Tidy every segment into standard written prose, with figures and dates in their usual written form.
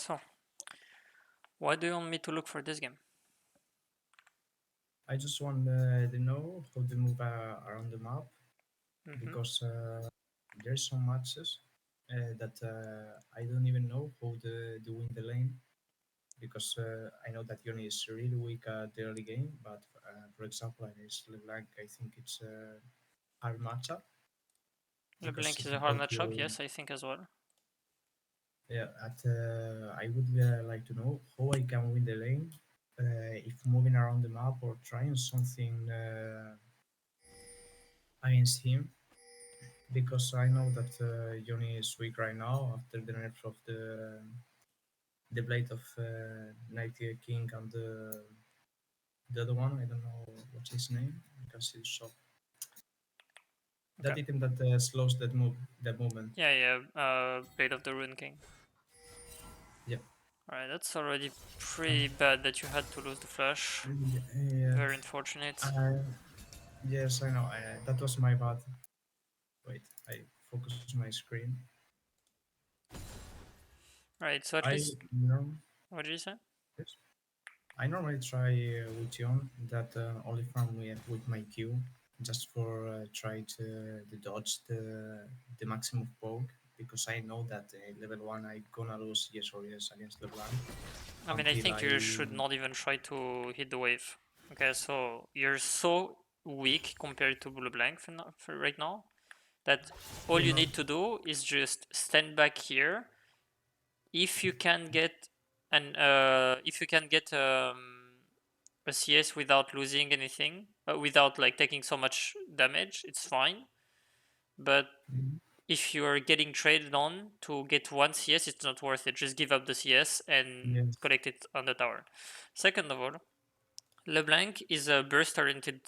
So, what do you want me to look for this game? I just want to know how to move around the map Mm-hmm. because there's some matches that I don't even know how to win the lane because I know that Yone is really weak at the early game, but for example, against LeBlanc, I think it's a hard matchup because LeBlanc is he a hard got matchup, you. yes, I think as well. Yeah, I would like to know how I can win the lane if moving around the map or trying something against him because I know that Yoni is weak right now after the nerf of the blade of Night King and the other one. I don't know what's his name because it's so Okay. that item that slows that movement. Yeah. Blade of the Rune King. Yeah, Alright, that's already pretty bad that you had to lose the flash. yeah. Very unfortunate. Yes, I know. That was my bad. Wait, I focus my screen. Alright, so at I least. norm What did you say? yes. I normally try with Yon that only farm with my Q just for try to dodge the maximum poke because I know that level 1 I gonna lose yes or yes against LeBlanc I mean, I until think I you should not even try to hit the wave. Okay, so you're so weak compared to LeBlanc for right now that all you you know need to do is just stand back here. If you can get a CS without losing anything, without like taking so much damage, it's fine. But Mhm. if you're getting traded on to get one CS, it's not worth it. Just give up the CS and Yes. collect it on the tower. Second of all, LeBlanc is a burst-oriented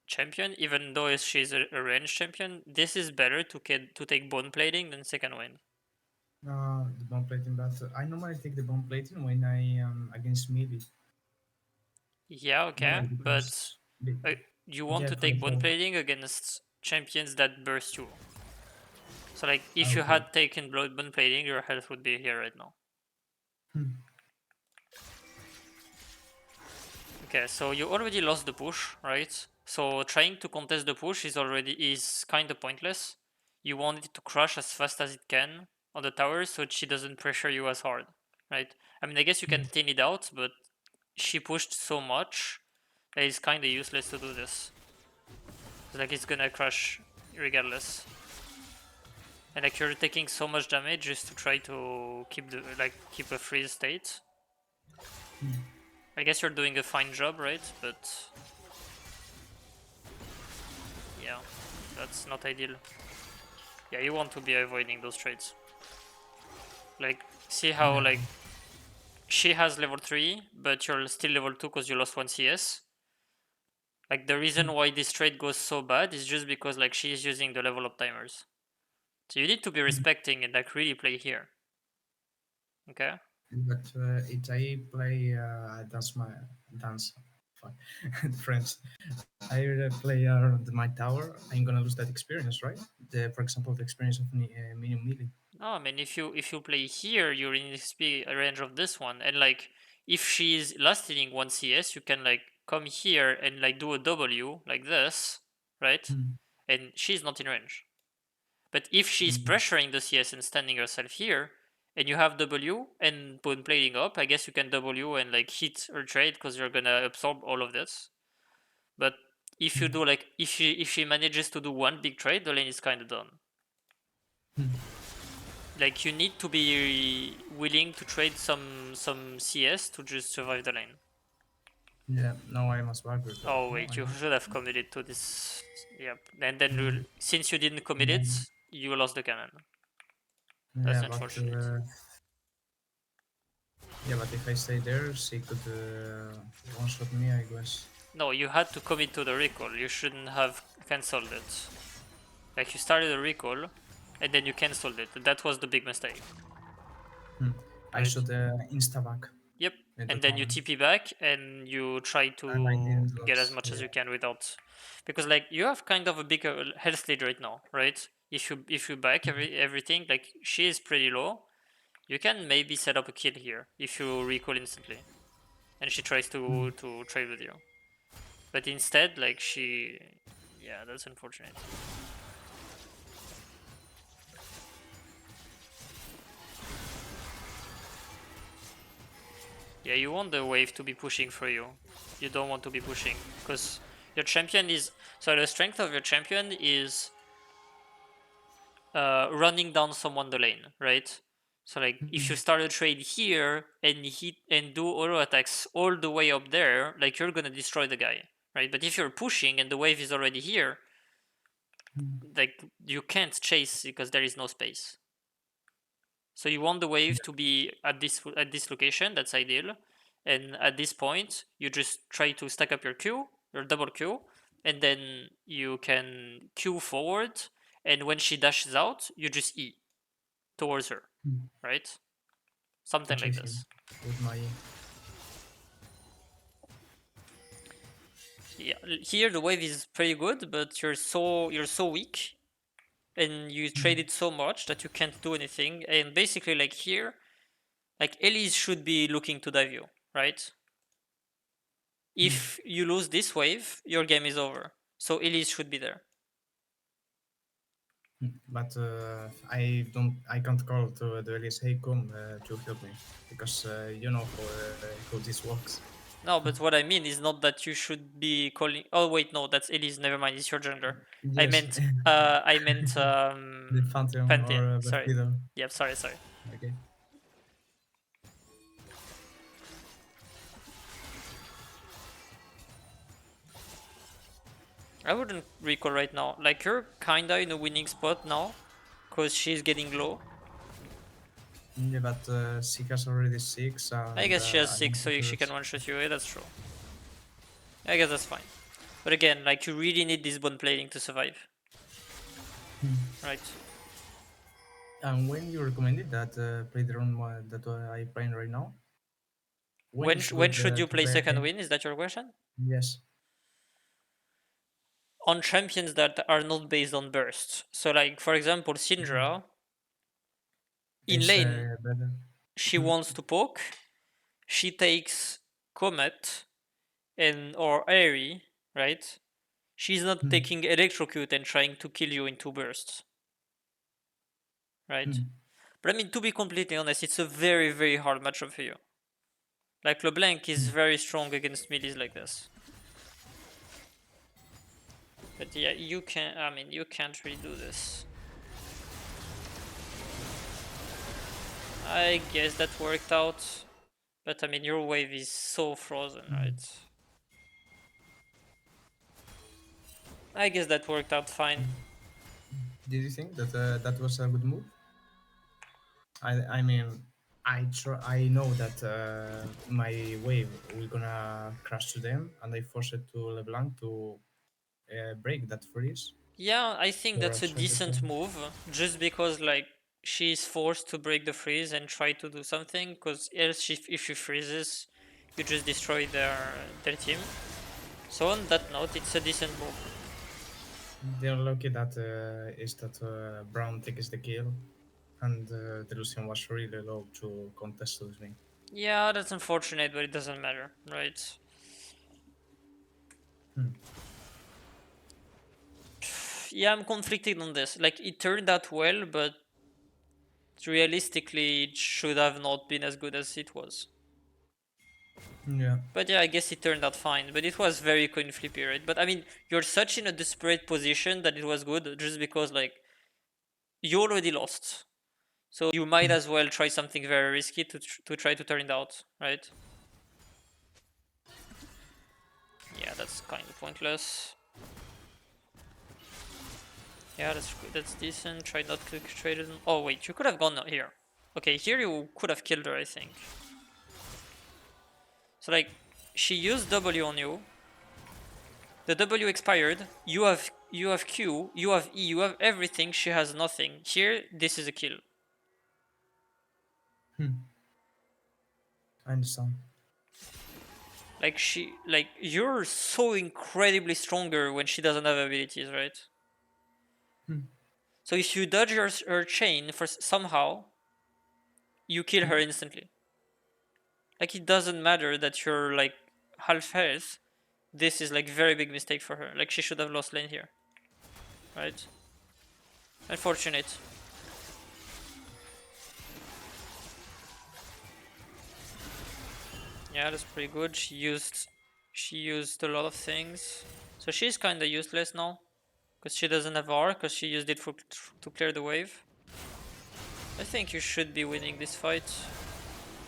champion, even though she's a range champion. This is better to take bone plating than second wind. The bomb plating, but I normally take the bomb plating when I am against melee. Yeah, okay, Normally but because uh, you want yeah, to for the take bone poke. plating against champions that burst you. So like, if you Okay. had taken blood bone plating, your health would be here right now. Hmm. Okay, so you already lost the push, right? So trying to contest the push is kind of pointless. You want it to crush as fast as it can on the tower so she doesn't pressure you as hard, right? I mean, I guess you can thin it out, but she pushed so much that it's kind of useless to do this. Like it's gonna crush regardless. And like you're taking so much damage just to try to keep a freeze state. I guess you're doing a fine job, right? But yeah, that's not ideal. Yeah, you want to be avoiding those trades. Like, see how Yeah. like she has level 3, but you're still level 2 because you lost 1 CS. Like the reason why this trade goes so bad is just because like she is using the level up timers. So you need to be respecting and like really play here. Okay? But if I play dance, fuck, friends, I play around my tower, I'm gonna lose that experience, right? For example, the experience of medium melee. No, I mean if you play here, you're in the XP range of this one, and like if she's last hitting 1 CS, you can like come here and like do a W like this, right? Hmm. And she's not in range. But if she's Mm. pressuring the CS and standing herself here, and you have W and bone plating up, I guess you can W and like hit or trade because you're gonna absorb all of this. But if you do like if she manages to do one big trade, the lane is kind of done. Like you need to be willing to trade some CS to just survive the lane. Yeah, no, I must back with that. Oh No, wait, I you don't. should have committed to this. Yep. And then Mm. since you didn't commit it, Mm. you lost the cannon. That's Yeah, but unfortunate. if I stay there, she could one shot me, I guess. No, you had to commit to the recall. You shouldn't have cancelled it. Like you started a recall, and then you cancelled it. That was the big mistake, Hmm. I right? should insta back Yep. at And that then you moment, TP back, and you try and I to didn't get as lose. much as Yeah. you can without, because like you have kind of a bigger health lead right now, right? If you back everything, like she is pretty low. You can maybe set up a kill here if you recall instantly, and she tries Hmm. to trade with you. But instead, like she, yeah, that's unfortunate. Yeah, you want the wave to be pushing for you. You don't want to be pushing because your champion is. So the strength of your champion is running down someone the lane, right? So like if you start a trade here and hit and do auto attacks all the way up there, like you're gonna destroy the guy, right? But if you're pushing and the wave is already here, like you can't chase because there is no space. So you want the wave to be at this location. That's ideal. And at this point, you just try to stack up your Q, your double Q, and then you can Q forward. And when she dashes out, you just E towards her, Hmm. right? Something To like chase him this. with my. Yeah, here the wave is pretty good, but you're so weak, and you Hmm. traded so much that you can't do anything. And basically, like here, like Elise should be looking to dive you, right? Hmm. If you lose this wave, your game is over. So Elise should be there. But I can't call to the Elise, hey, come to help me, because you know how this works. No, but what I mean is not that you should be calling. Oh wait, no, that's Elise. Never mind, it's your jungler. I Yes, meant, I meant the Phantom Pantheon. or Sorry. Vertido. Yep. Sorry. Sorry. Okay. I wouldn't recall right now. Like you're kinda in a winning spot now, cause she's getting low. Yeah, but she has already six, I and guess she has I six, want to so she lose. can one shot you. Yeah, that's true. I guess that's fine. But again, like you really need this bone plating to survive, right? And when you recommended that play the run that I playing right now, when is When good should you to play play second again? win? Is that your question? Yes, On champions that are not based on burst. So like for example Syndra in it's lane better. she Hmm. wants to poke, she takes Comet and or Airy, right? She's not Hmm. taking Electrocute and trying to kill you in two bursts, right? Hmm. But I mean to be completely honest, it's a very very hard matchup for you. Like LeBlanc is Hmm. very strong against melees like this. But yeah, you can't redo this. I guess that worked out. But I mean, your wave is so frozen, Hmm. right? I guess that worked out fine. Did you think that that was a good move? I mean, I know that my wave will gonna crash to them, and I forced it to LeBlanc to break that freeze Yeah, I think or that's a shut it decent down. move, just because like she's forced to break the freeze and try to do something, because else if she freezes, you just destroy their team. So on that note, it's a decent move. They're lucky that is that Brown takes the kill, and the Lucian was really low to contest with me. Yeah, that's unfortunate, but it doesn't matter, right? Hmm. Yeah, I'm conflicted on this. Like it turned out well, but realistically, it should have not been as good as it was. Yeah. But yeah, I guess it turned out fine. But it was very coin flippy, right? But I mean, you're such in a desperate position that it was good just because like you already lost, so you might Hmm. as well try something very risky to try to turn it out, right? Yeah, that's kind of pointless. Yeah, that's decent. Try not to trade it. Oh wait, you could have gone here. Okay, here you could have killed her, I think. So like, she used W on you. The W expired. You have Q. You have E. You have everything. She has nothing. Here, this is a kill. Hmm. I understand. Like you're so incredibly stronger when she doesn't have abilities, right? Hmm. So if you dodge her chain for somehow, you kill her instantly. Like it doesn't matter that you're like half health. This is like very big mistake for her. Like she should have lost lane here, right? Unfortunate. Yeah, that's pretty good. She used a lot of things. So she's kinda useless now. Because she doesn't have R, because she used it to clear the wave. I think you should be winning this fight.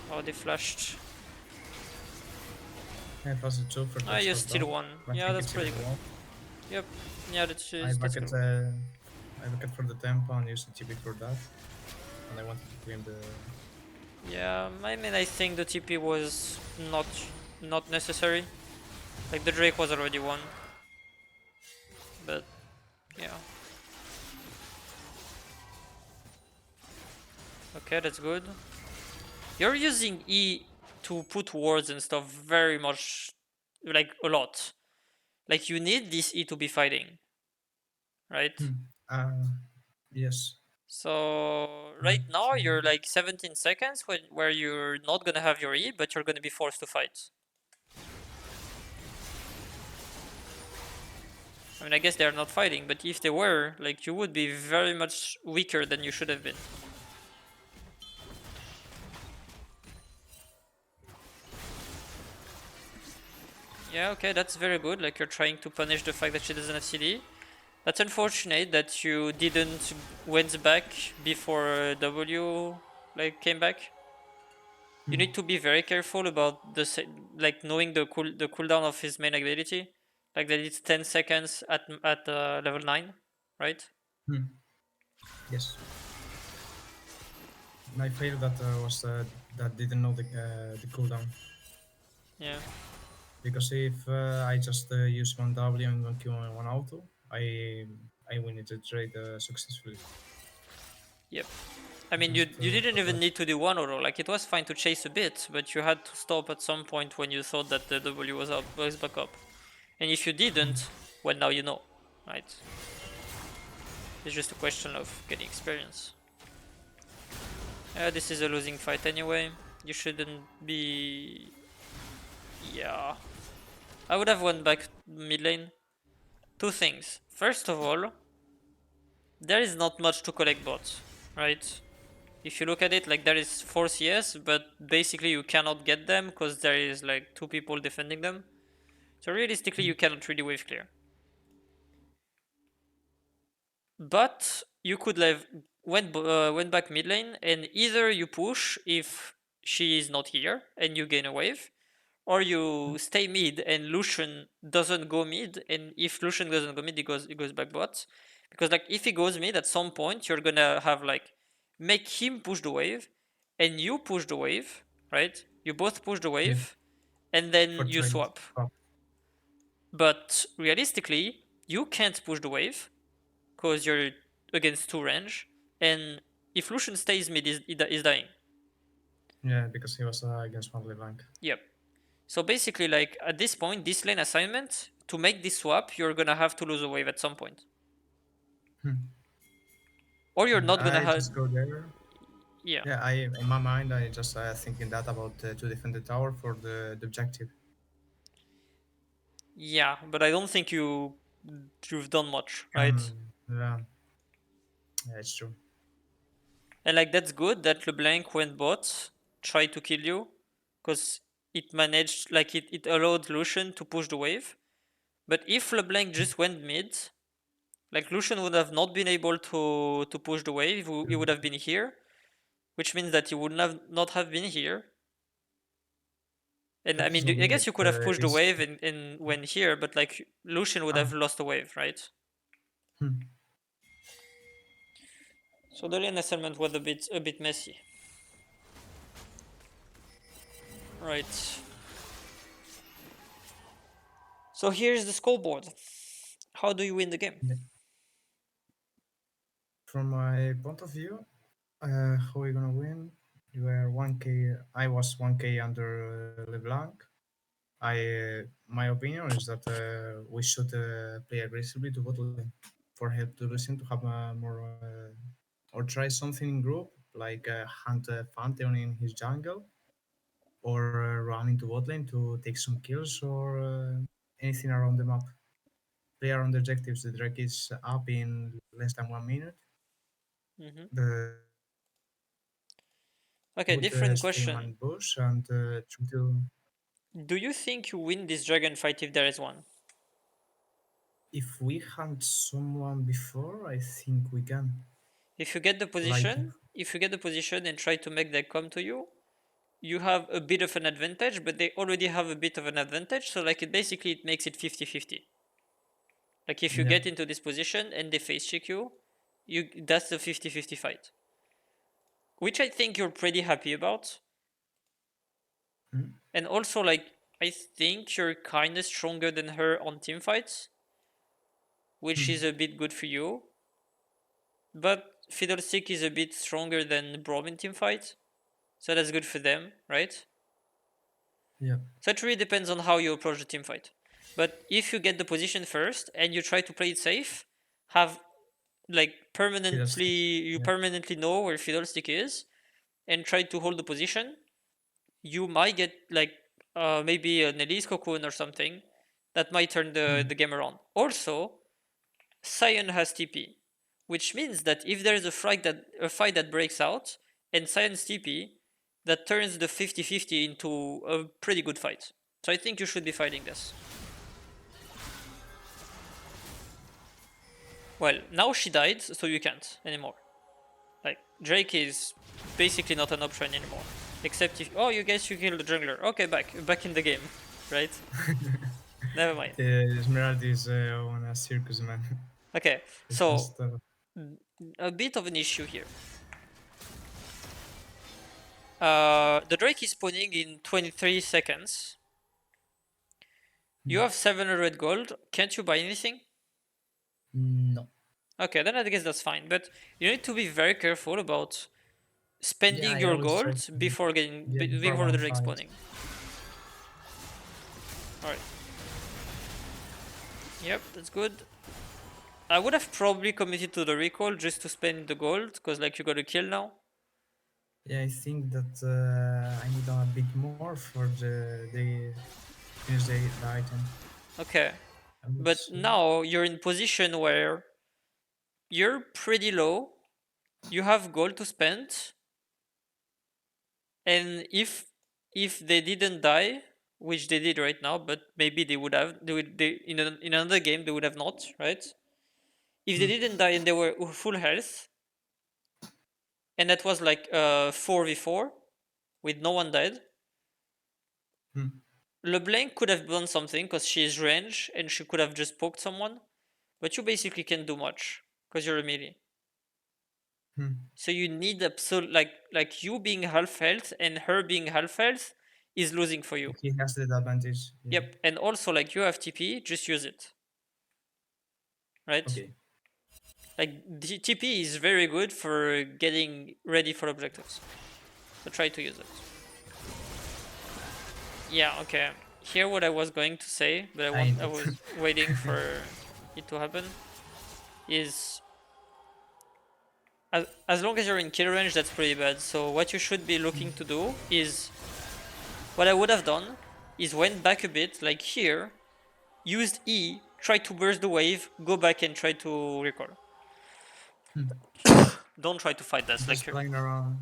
Oh, they flashed. Yeah, plus the two for Ah, the you shot still down. won. I Yeah, think that's it's even pretty good. more. Yep. Yeah, that's cool. I back it for the tempo and use the TP for that. And I wanted to claim the. Yeah, I mean, I think the TP was not necessary. Like the Drake was already won, but yeah. Okay, that's good. You're using E to put wards and stuff very much, like a lot. Like you need this E to be fighting, right? Uh, yes. So Uh, right now you're like 17 seconds where you're not gonna have your E, but you're gonna be forced to fight. I mean, I guess they're not fighting, but if they were, like, you would be very much weaker than you should have been. Yeah, okay, that's very good. Like, you're trying to punish the fact that she doesn't have CD. That's unfortunate that you didn't went back before W like came back. You need to be very careful about like knowing the cooldown of his main ability, like that it's 10 seconds at level 9, right? hmm, yes. I failed that was that didn't know the cooldown. Yeah. Because if I just use one W and one Q and one auto, I win it trade successfully. Yep. I mean, you Just you didn't even forgot. need to do one auto. Like it was fine to chase a bit, but you had to stop at some point when you thought that the W was back up. And if you didn't, well, now you know, right? It's just a question of getting experience. This is a losing fight anyway. You shouldn't be. Yeah. I would have went back mid lane. Two things. First of all, there is not much to collect bots, right? If you look at it, like there is 4 CS, but basically you cannot get them because there is like 2 people defending them. So realistically, you cannot really wave clear. But you could have went back mid lane, and either you push if she is not here and you gain a wave, or you stay mid and Lucian doesn't go mid, and if Lucian doesn't go mid, he goes back bot. Because like if he goes mid at some point, you're gonna have like make him push the wave, and you push the wave, right? You both push the Yeah, wave, and for then you trade. swap. Oh, But realistically, you can't push the wave because you're against 2 range, and if Lucian stays mid, is dying. yeah, because he was against one LeBlanc. Yep. So basically, like at this point, this lane assignment to make this swap, you're gonna have to lose a wave at some point, or you're not gonna I have. just go there. Yeah, Yeah, I in my mind I just thinking that about to defend the tower for the objective. yeah, but I don't think you've done much, right? Yeah, yeah, it's true. And like that's good that LeBlanc went bot, tried to kill you, because it managed, like it allowed Lucian to push the wave. But if LeBlanc just went mid, like Lucian would have not been able to push the wave. He would have been here, which means that he would not have been here. And I That mean, doesn't I mean guess you could have pushed the it's. wave in when here, but like Lucian would have Ah, lost the wave, right? hmm. So the lane assignment was a bit messy, right? So here's the scoreboard. How do you win the game? Yeah. From my point of view, how are we gonna win? You were 1k. I was 1k under LeBlanc. My opinion is that we should play aggressively to bot lane for help to listen to have more or try something in group like hunt a Pantheon in his jungle, or run into bot lane to take some kills, or anything around the map. Play around the objectives. The Drake is up in less than 1 minute. Hmm. I Okay, would different stay in question. my bush and try to. Do you think you win this dragon fight if there is one? If we hunt someone before, I think we can. If you get the Like, position, if you get the position and try to make them come to you, you have a bit of an advantage, but they already have a bit of an advantage. So like it basically it makes it 50-50. Like if you yeah. get into this position and they face check you, that's the 50-50 fight. Which I think you're pretty happy about. Hmm? And also like I think you're kinda stronger than her on team fights, which is Hmm. a bit good for you. But Fiddlestick is a bit stronger than Braum in team fight. So that's good for them, right? Yeah. So it really depends on how you approach the team fight. But if you get the position first and you try to play it safe, have like permanently Fiddlesticks. you Yeah. permanently know where Fiddlestick is and try to hold the position, you might get like maybe an Elise cocoon or something that might turn the Hmm. game around. Also, Sion has TP, which means that if there is a fight that breaks out and Sion's TP, that turns the 50-50 into a pretty good fight. So I think you should be fighting this. Well, now she died, so you can't anymore. Like Drake is basically not an option anymore. Except if you guess you killed the jungler. Okay, back in the game, right? Never mind. Esmeralda is on a circus, man. Okay, It's so just. a bit of an issue here. The Drake is spawning in 23 seconds. You have 700 gold. Can't you buy anything? No. Okay, then I guess that's fine. But you need to be very careful about Yeah, spending I your always try gold to before getting get before before the one Drake fight. spawning. All right. Yep, that's good. I would have probably committed to the recall just to spend the gold, because like you got a kill now. Yeah, I think that I need a bit more for the finish the item. Okay. I would But say. now you're in position where you're pretty low. You have gold to spend, and if they didn't die, which they did right now, but maybe they would have, they in another game they would have not, right? If they Hmm. didn't die and they were full health, and that was like 4v4 with no one dead, Hmm. LeBlanc could have done something because she is range and she could have just poked someone, but you basically can't do much because you're a melee. Hmm. So you need absolute like you being half health and her being half health is losing for you. He has that advantage. Yeah. Yep, and also like you have TP, just use it, right? Okay. Like TP is very good for getting ready for objectives, so try to use it. Yeah, okay. Here what I was going to say, but I I know. was waiting for it to happen is as long as you're in kill range, that's pretty bad. So what you should be looking to do is what I would have done is went back a bit, like here, used E, try to burst the wave, go back and try to recall. Don't try to fight this, like Just you're, playing around.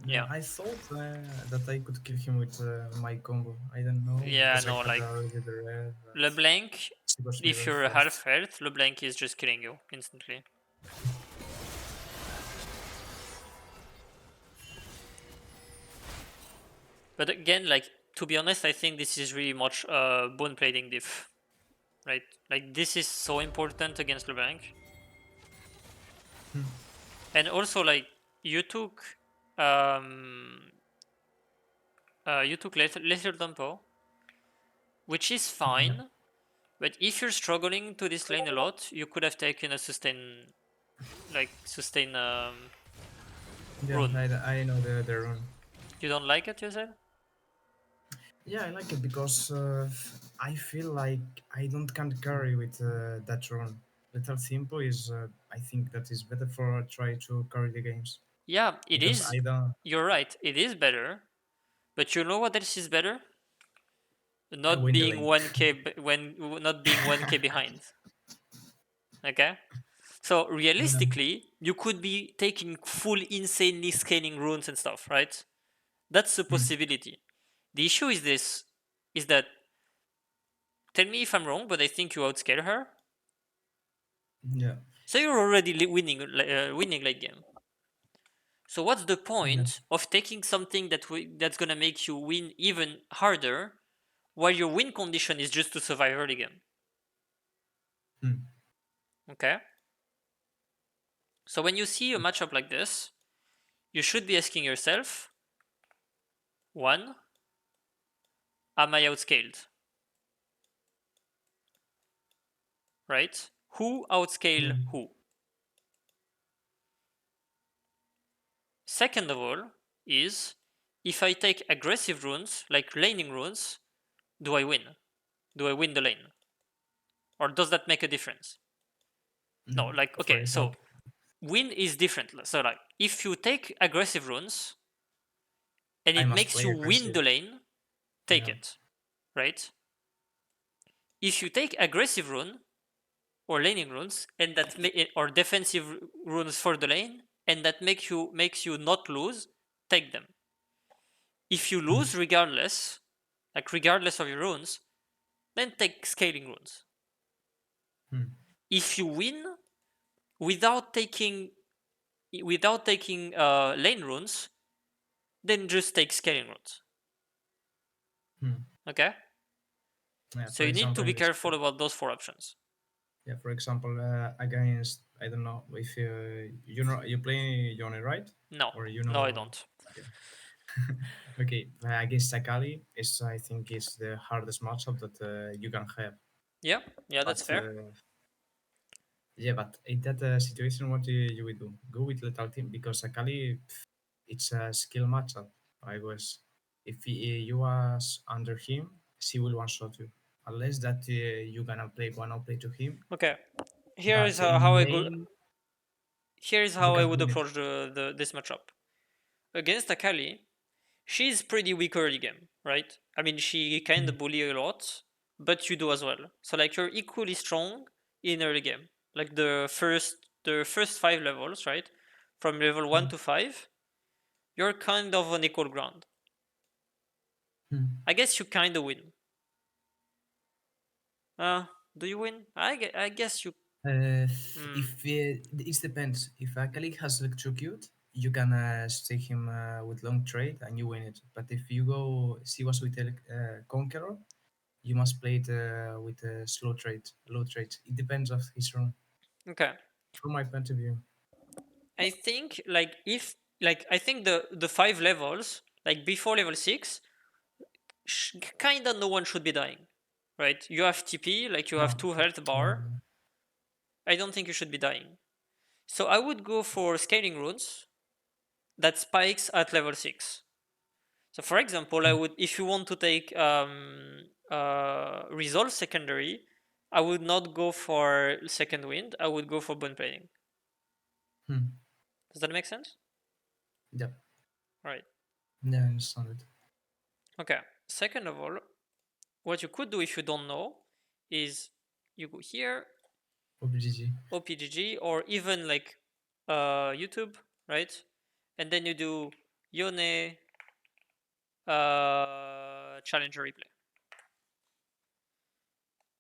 Yeah, yeah, I thought that I could kill him with my combo. I don't know yeah, because I no, had like already the red, but LeBlanc. she was If very you're half fast. health, LeBlanc is just killing you instantly. But again, like to be honest, I think this is really much bone plating diff, right? Like this is so important against LeBlanc, and also like you took um you took lesser tempo, which is Yeah, fine. But if you're struggling to this lane a lot, you could have taken a sustain yeah, rune. I know the rune. You don't like it, you said? Yeah, I like it because I feel like I don't can carry with that rune. Little simple is I think that is better for try to carry the games. Yeah, it because is. I don't. You're right. It is better. But you know what else is better? Not Win the being lane. 1k when not being 1k behind. Okay? So Yeah. realistically, you could be taking full insanely scaling runes and stuff, right? That's a Hmm. possibility. The issue is this is that tell me if I'm wrong, but I think you outscale her. Yeah. So you're already winning late game. So what's the Yeah. point of taking something that's gonna make you win even harder while your win condition is just to survive early game? Hmm. Okay. So when you see a matchup like this, you should be asking yourself, one, am I outscaled? Right? Who Yeah. outscale who? Second of all, is if I take aggressive runes, like laning runes, do I win? Do I win the lane? Or does that make a difference? No, Mm. like, For okay, so example, win is different. So, like, if you take aggressive runes and I it must makes play you win aggressive. the lane, take Yeah. it, right? If you take aggressive rune or laning runes and or defensive runes for the lane and that makes you not lose, take them. If you Hmm. lose regardless, like regardless of your runes, then take scaling runes. Hmm. If you win without taking lane runes, then just take scaling runes. Hmm. Okay? Yeah. So For you need to example, be in this. careful about those four options. Yeah. For example, against, I don't know if you know, you play Yone, right? No, Or you no, I know. don't. Okay. Okay. Against Sakali is, I think, is the hardest matchup that you can have. Yeah, yeah, that's But fair. yeah, but in that situation, what you will do? Go with Lethal Team because Akali, it's a skill matchup. I guess if you was under him, she will one shot you. Unless that you gonna play one play to him, Okay, here is but how in I go. lane Here is you how I can would win it. approach the this matchup against Akali. She's pretty weak early game, right? I mean, she kind Hmm. of bully a lot, but you do as well. So like you're equally strong in early game. Like the first 5 levels, right? From level one Hmm. to five, you're kind of on equal ground. Hmm. I guess you kind of win. Uh, do you win? I guess you. If Mm, it depends. If Akali has electrocute, you can stay him with long trade and you win it. But if you go see was with Conqueror, you must play it with slow trade, low trade. It depends of his run. okay. From my point of view. I think like if like I think the 5 levels like before level 6, kind of no one should be dying, right? You have TP, like you have No. 2 health bar. No. I don't think you should be dying. So I would go for scaling runes that spikes at level 6. So for example, I Hmm. would if you want to take resolve secondary, I would not go for second wind. I would go for bone plating. Hmm. Does that make sense? Yeah. Right. Yeah, I understand it. Okay. Second of all, what you could do if you don't know is you go here, OBGG. OPGG, or even like YouTube, right? And then you do Yone Challenger replay.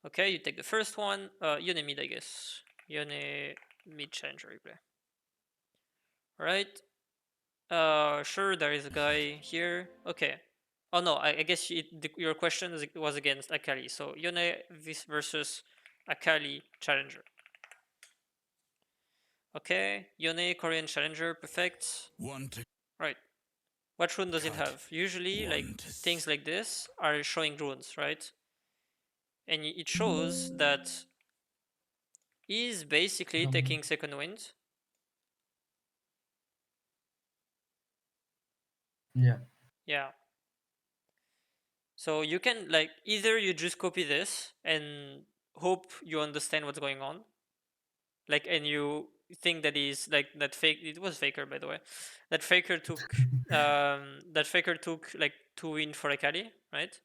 Okay, you take the first one, Yone mid, I guess. Yone mid Challenger replay. Right? Sure, there is a guy here. Okay. Oh no, I guess your question was against Akali. So Yone versus Akali Challenger. Okay, Yone Korean Challenger, perfect. Want to Right. What rune does it cut. have? Usually, like Want to things like this are showing runes, right? And it shows that he's basically taking second wind. Yeah. Yeah. So you can like either you just copy this and hope you understand what's going on, like and you thing that is like that fake. It was Faker, by the way. That Faker took like 2 win for Akali, right?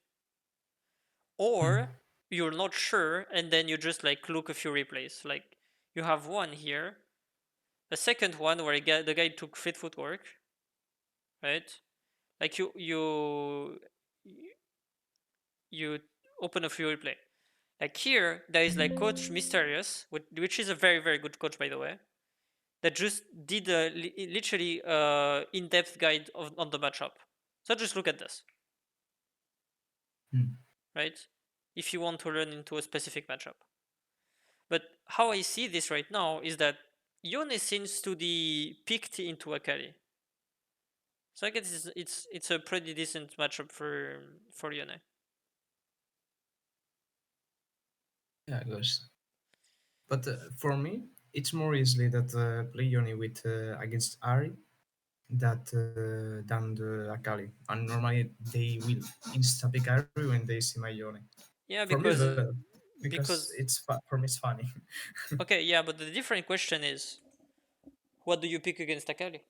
Or you're not sure, and then you just like look a few replays. Like you have one here, a second one where the guy took fit footwork, right? Like you open a few replay. Like here, there is like Coach Mysterious, which is a very very good coach, by the way, that just did a literally in-depth guide on the matchup. So just look at this, Hmm. right? If you want to learn into a specific matchup. But how I see this right now is that Yone seems to be picked into Akali. So I guess it's a pretty decent matchup for Yone. Yeah, I guess. But for me, it's more easily that play Yone with against Ari than the Akali. And normally they will insta pick Ari when they see my Yone. Yeah, For me, it's better because because for me it's funny. okay, yeah, but the different question is, what do you pick against Akali?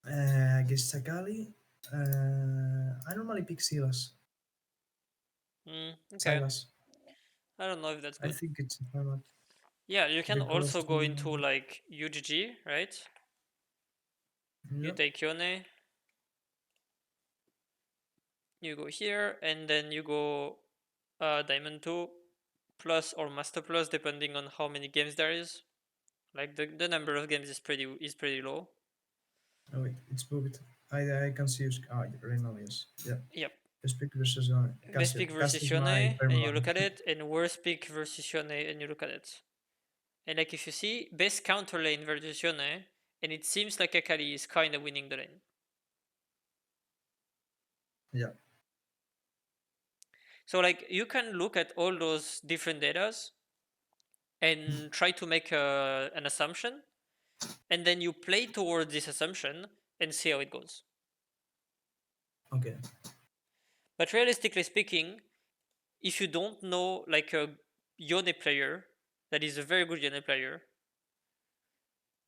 Against Akali, I normally pick Silas. Okay, Silas. I don't know if that's I good. think it's a format Yeah, you can also because go into like UGG, right? You yeah, take Yone, you go here, and then you go Diamond 2 plus or Master plus, depending on how many games there is. Like the number of games is pretty low. oh wait, it's moved. I can see you. Right now, yes. Yeah. Yep. Best pick versus Best Castle. pick Castle versus is Yone, my and you permanent. look at it, and worst pick versus Yone, and you look at it. And like if you see best counter lane versus Yone, and it seems like Akali is kind of winning the lane. Yeah. So like you can look at all those different datas and try to make an assumption, and then you play towards this assumption and see how it goes. Okay. But realistically speaking, if you don't know like a Yone player that is a very good Yone player,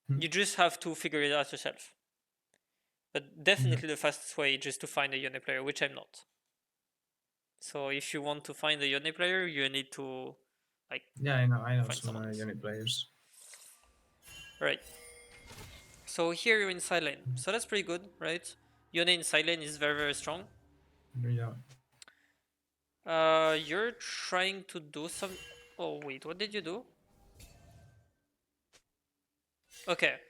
Hmm. you just have to figure it out yourself. But Yeah. definitely the fastest way is just to find a Yone player, which I'm not. So if you want to find a Yone player, you need to like Yeah, I know. I know find some someone else. unit players. Right. So here you're in side lane. So that's pretty good, right? Yone in side lane is very very strong. Yeah. You're trying to do some. Oh wait, what did you do? Okay,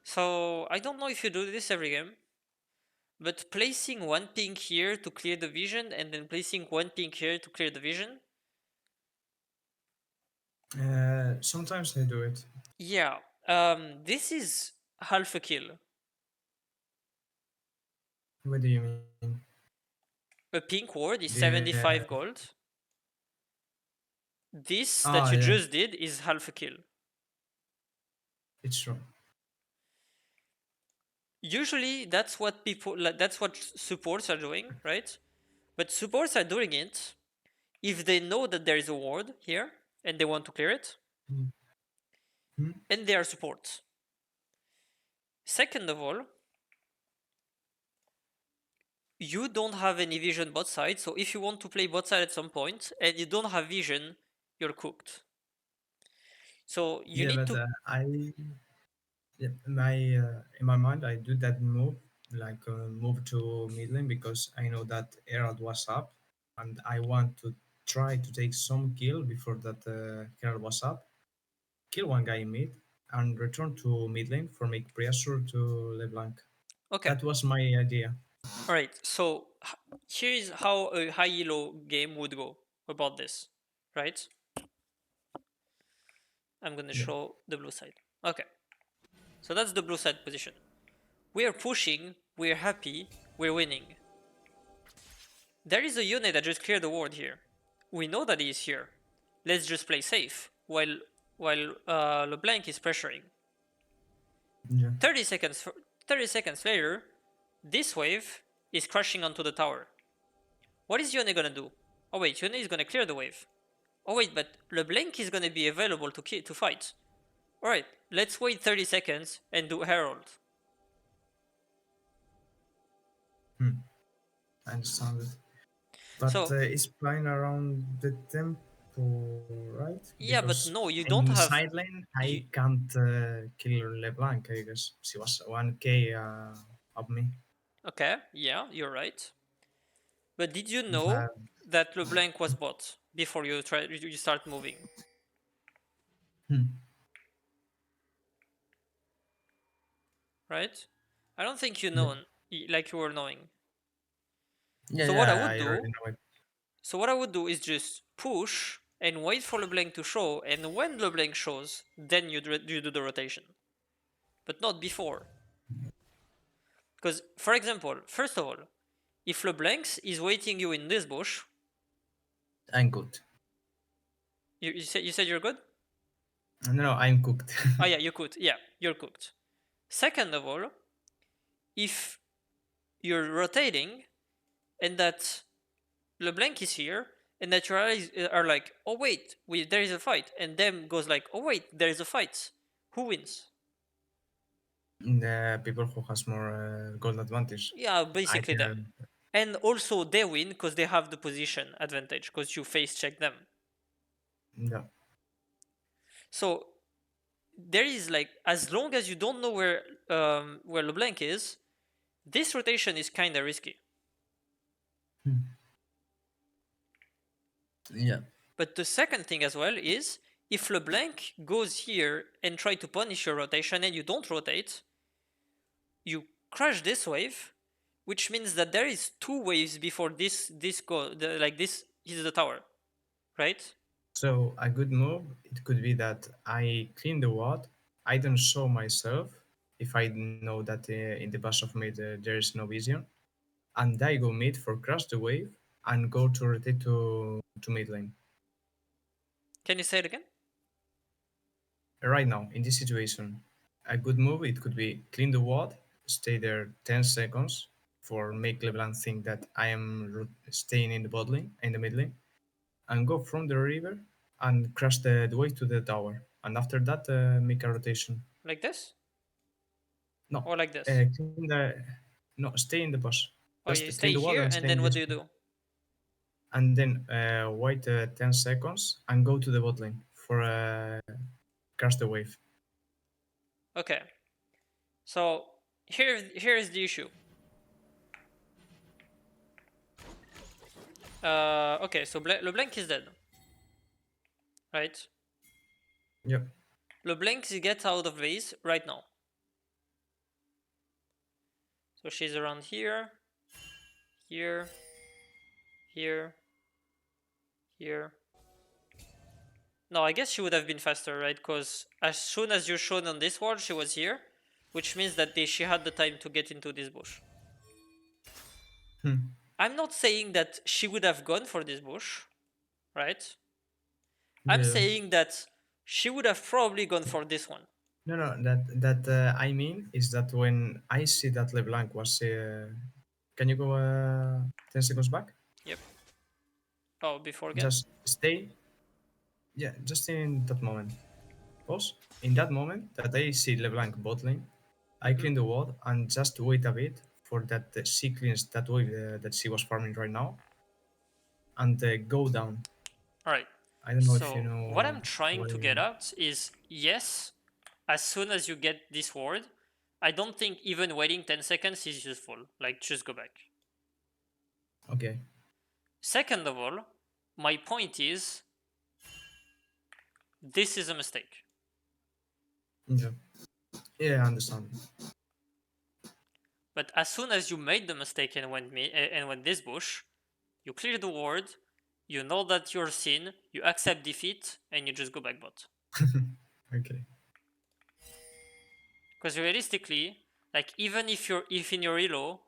so I don't know if you do this every game, but placing one ping here to clear the vision and then placing one ping here to clear the vision. Sometimes I do it. Yeah, this is half a kill. What do you mean? A pink ward is The 75 gold. This ah that you yeah, just did is half a kill. it's true. Usually that's what people like, that's what supports are doing, right? But supports are doing it if they know that there is a ward here and they want to clear it, Hmm. and they are supports. Second of all, you don't have any vision bot side, so if you want to play bot side at some point and you don't have vision, you're cooked. So you Yeah, need but to. yeah, my in my mind I do that move like move to mid lane because I know that Herald was up, and I want to try to take some kill before that Herald was up, kill one guy in mid, and return to mid lane for make pressure to LeBlanc. Okay, That was my idea. all right. So here is how a high elo game would go about this, right? I'm gonna Yeah, show the blue side. Okay, so that's the blue side position. We are pushing, we're happy, we're winning. There is a unit that just cleared the ward here. We know that he is here. Let's just play safe while LeBlanc is pressuring. yeah, 30 seconds 30 seconds later, this wave is crashing onto the tower. What is Yone gonna do? Oh wait, Yone is gonna clear the wave. Oh wait, but LeBlanc is gonna be available to fight. Alright, let's wait 30 seconds and do Herald. I understand it. But So, it's playing around the tempo, right? yeah, but Because no, you don't in have. side lane, You, I can't kill LeBlanc, I guess. She was 1k of me. okay, yeah, you're right. But did you know But, that LeBlanc was bot before you start moving, hmm. right? I don't think you Yeah. know like you were knowing. Yeah, So what I yeah, would I already do, know it. so what I would do is just push and wait for LeBlanc to show, and when LeBlanc shows, then you do the rotation, but not before. Because, for example, first of all, if LeBlanc is waiting you in this bush, I'm good. you said you're good. No, no, I'm cooked. Oh yeah, you could. Yeah, you're cooked. Second of all, if you're rotating and that LeBlanc is here and that your eyes are like, oh wait, there is a fight, and them goes like, oh wait, there is a fight. Who wins? The people who has more gold advantage. Yeah, I basically them. can. And also they win because they have the position advantage because you face check them. No. So there is like, as long as you don't know where LeBlanc is, this rotation is kind of risky. Yeah. But the second thing as well is, if LeBlanc goes here and try to punish your rotation and you don't rotate, you crash this wave, which means that there is two waves before like this hits the tower, right? So a good move it could be that I clean the ward. I don't show myself if I know that in the bus of mid there is no vision, and I go mid for crash the wave and go to rotate to mid lane. Can you say it again? Right now in this situation, a good move it could be clean the ward, stay there 10 seconds for make LeBlanc think that I am staying in the bot lane in the mid lane, and go from the river and crash the wave to the tower, and after that make a rotation. Like this No, or like this? clean the. No, stay in the bus. Oh, Just you clean stay the water here and and stay in then what this, do you do? and then wait 10 seconds and go to the bot lane for cast the wave. Okay, so here is the issue. Okay, so LeBlanc is dead, right? Yep. LeBlanc gets out of base right now. So she's around here, here, here, here. No, I guess she would have been faster, right? Because as soon as you're shown on this wall, she was here, which means that she had the time to get into this bush. Hmm. I'm not saying that she would have gone for this bush, right? I'm Yeah. saying that she would have probably gone for this one. No, no. That I mean is that when I see that LeBlanc was, can you go 10 seconds back? Yep. Oh, before again? Just stay. Yeah, just in that moment. Pause. In that moment that I see LeBlanc bot lane, I Mm-hmm. clean the ward and just wait a bit for that she cleans that wave that she was farming right now, and go down. All right. I don't know if you So what know I'm trying what I to get mean. at is, yes, as soon as you get this word, I don't think even waiting 10 seconds is useful. Like, just go back. Okay. Second of all, my point is, this is a mistake. Yeah. Yeah, I understand. But as soon as you made the mistake and went this bush, you clear the ward, you know that you're seen, you accept defeat, and you just go back bot. Okay. Because realistically, like, even if in your elo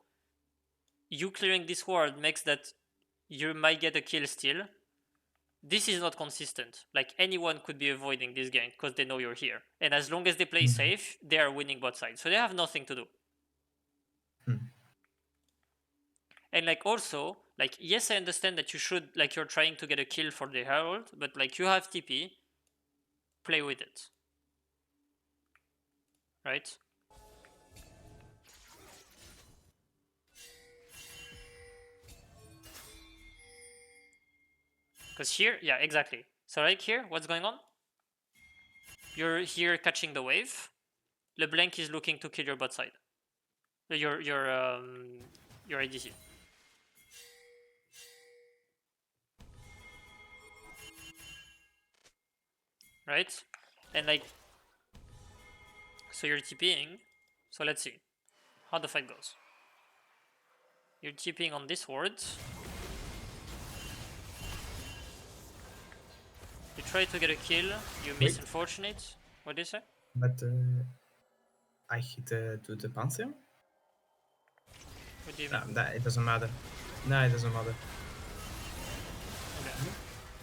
you clearing this ward makes that you might get a kill still, this is not consistent. Like, anyone could be avoiding this gank because they know you're here. And as long as they play Hmm. safe, they are winning bot side. So they have nothing to do. Hmm. And like, also, like, yes, I understand that you're trying to get a kill for the Herald, but like, you have TP, play with it. right? Because here, yeah, exactly. So right here, what's going on? You're here catching the wave. LeBlanc is looking to kill your bot side. Your ADC, right? And like, so you're TPing. So let's see how the fight goes. You're TPing on this ward. You try to get a kill. You miss, Wait, unfortunate. What did you say? but I hit to the Pantheon? What do you No, mean? that, it doesn't matter. No, it doesn't matter. Okay.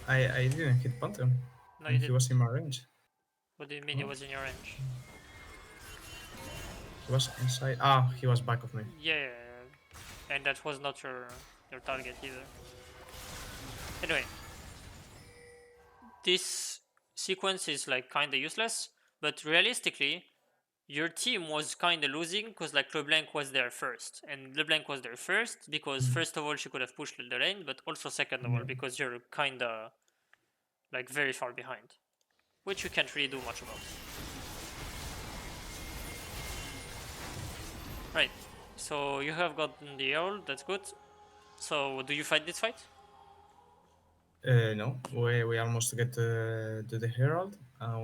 I didn't hit Pantheon, No, you and he didn't. was in my range. What do you mean it Oh, was in your range? he was inside. Ah, he was back of me. Yeah, and that was not your target either. Anyway, this sequence is like kinda useless, but realistically, your team was kinda losing because like LeBlanc was there first, and LeBlanc was there first because Mm, first of all she could have pushed the lane, but also second of all yeah. because you're kinda like very far behind, which you can't really do much about. Right. So you have gotten the Earl, that's good. So do you fight this fight? No, we almost get to the Herald.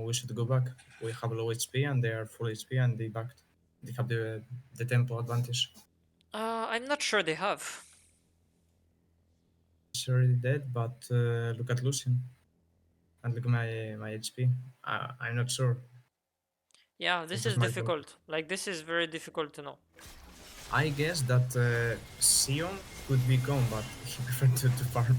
We should go back. We have low HP and they are full HP and they backed. They have the tempo advantage. I'm not sure they have. He's already dead, but look at Lucian and look at my HP. I'm not sure. Yeah, It's this just is my thought. difficult. Like this is very difficult to know. I guess that Sion could be gone, but he preferred to farm.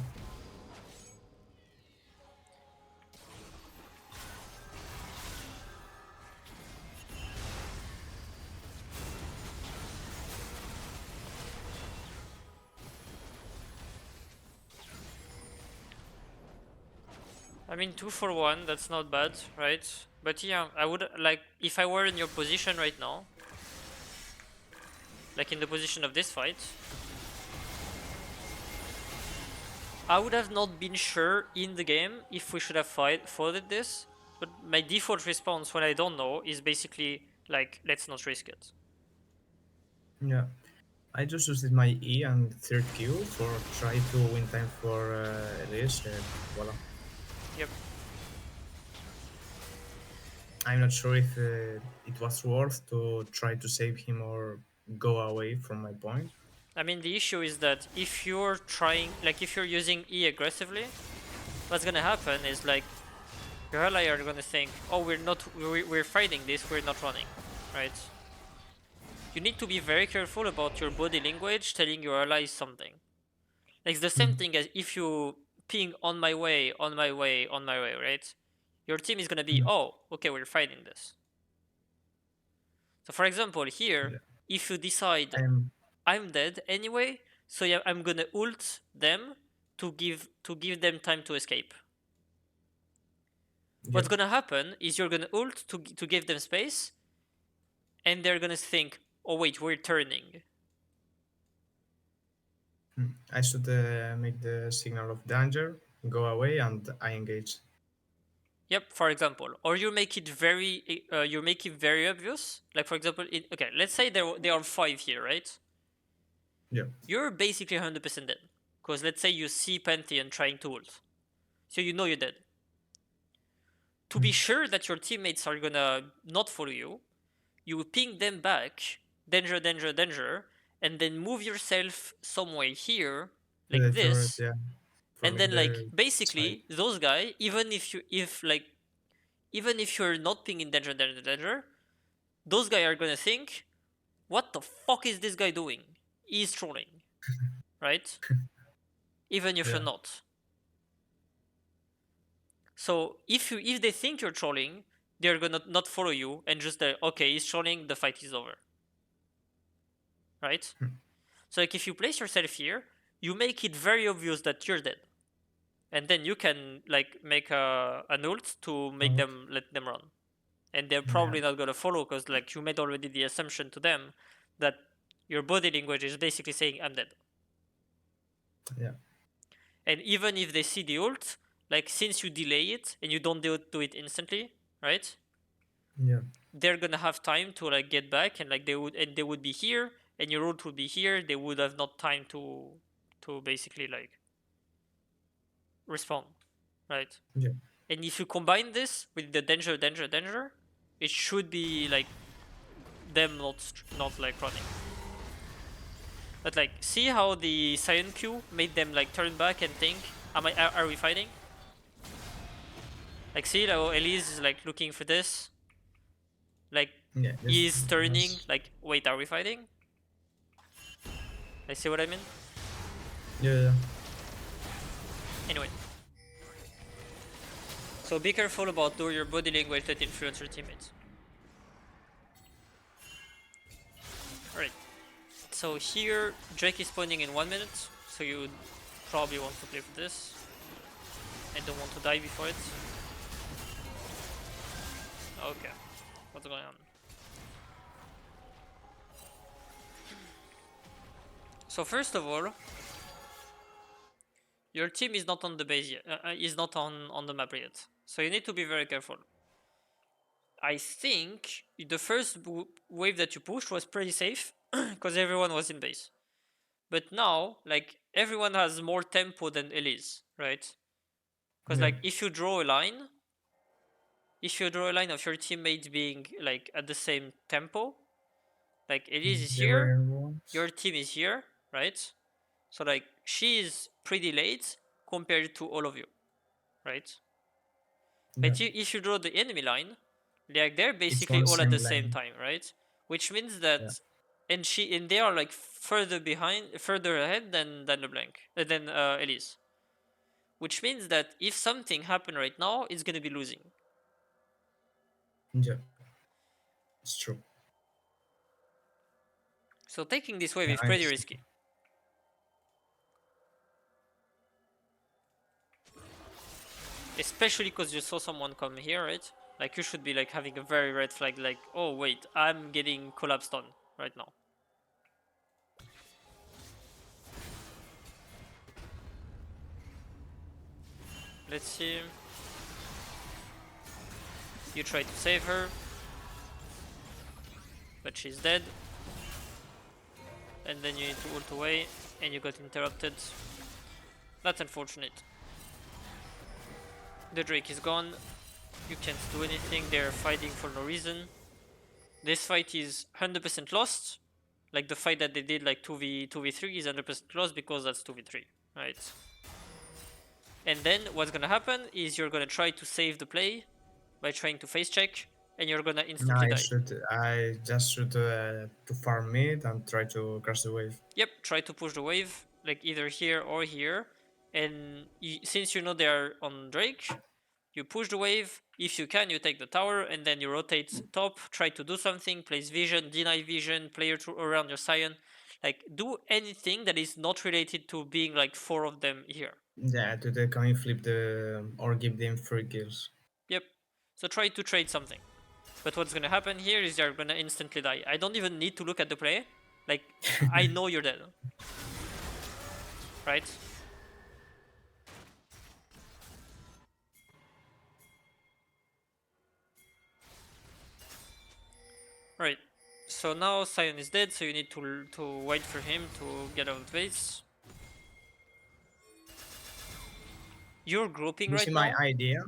I mean, 2 for 1, that's not bad, right? But yeah, I would like if I were in your position right now, like in the position of this fight, I would have not been sure in the game if we should have fought this. But my default response when I don't know is basically like, let's not risk it. Yeah, I just used my E and third Q for try to win time for Elise. Voila. Yep. I'm not sure if it was worth to try to save him or go away from my point. I mean, the issue is that if you're trying, like, if you're using E aggressively, what's gonna happen is like your ally are gonna think, oh, we're fighting this, we're not running, right? You need to be very careful about your body language telling your allies something. Like, it's the same Mm, thing as if you ping on my way, on my way, on my way, right? Your team is gonna be, mm. oh, okay, we're fighting this. So, for example, here, Yeah. if you decide I'm I'm dead anyway, so yeah, I'm gonna ult them to give them time to escape. yeah. What's gonna happen is you're gonna ult to give them space, and they're gonna think, oh wait, we're turning. I should make the signal of danger, go away, and I engage. Yep, for example, or you make it very obvious. Like for example, okay, let's say there are 5 here, right? Yeah. You're basically 100% dead, because let's say you see Pantheon trying to ult, so you know you're dead. To Mm. be sure that your teammates are gonna not follow you, you ping them back, danger, danger, danger, and then move yourself somewhere here, To like the turret, this, yeah, for and make then like the side. basically those guys, even if you're not pinging danger, danger, danger, those guys are gonna think, what the fuck is this guy doing? He's trolling, right? Even if you're Yeah. not. So if they think you're trolling, they're gonna not follow you and just okay, he's trolling, the fight is over, right? So like if you place yourself here, you make it very obvious that you're dead, and then you can like make an ult to make Okay. them let them run. and they're Yeah, probably not gonna follow because like you made already the assumption to them that your body language is basically saying I'm dead. yeah, And even if they see the ult, like since you delay it and you don't do it instantly, right? yeah, They're gonna have time to like get back and like they would be here and your ult would be here. They would have not time to basically like respawn, right? yeah, And if you combine this with the danger, it should be like them not like running. But like, see how the Sion Q made them like turn back and think, are we fighting? Like, see how Elise is like looking for this, like yeah. is turning, That's like, wait, are we fighting? I see what I mean. yeah, yeah, Anyway, so be careful about do your body language that influence your teammates. All right. So here Drake is spawning in 1 minute, so you probably want to play for this. I don't want to die before it. Okay, what's going on? So first of all, your team is not on the base yet. Is not on the map yet. So you need to be very careful. I think the first wave that you pushed was pretty safe because everyone was in base. But now, like everyone has more tempo than Elise, right? Because yeah. like if you draw a line of your teammates being like at the same tempo, like Elise is The here, rare ones. your team is here, right? So like she is pretty late compared to all of you, right? Yeah, But if you draw the enemy line, like they're it's basically one all at same the same lane. time, right? Which means Yeah, that and they are like further ahead than LeBlanc, than Elise. Which means that if something happened right now, it's gonna be losing. yeah. It's true. So taking this wave Yeah, is I pretty understand. risky, especially because you saw someone come here, right? Like you should be like having a very red flag, like, oh wait, I'm getting collapsed on right now. Let's see. You try to save her, but she's dead. And then you need to ult away, and you got interrupted. That's unfortunate. The Drake is gone. You can't do anything. They're fighting for no reason. This fight is 100% lost. Like the fight that they did like 2v3 is 100% lost because that's 2v3, right? And then what's gonna happen is you're gonna try to save the play by trying to face check, and you're gonna instantly die. I just should to farm mid and try to cross the wave. Yep, try to push the wave, like either here or here. And since you know they are on Drake, you push the wave. If you can, you take the tower, and then you rotate top, try to do something, place vision, deny vision, player around your Sion. Like, do anything that is not related to being like four of them here. Yeah, to the can you flip the or give them free kills. Yep. So try to trade something. But what's gonna happen here is you're gonna instantly die. I don't even need to look at the play. Like, I know you're dead. Right? Right. So now Sion is dead, so you need to wait for him to get out of base. You're grouping You right see my now? idea?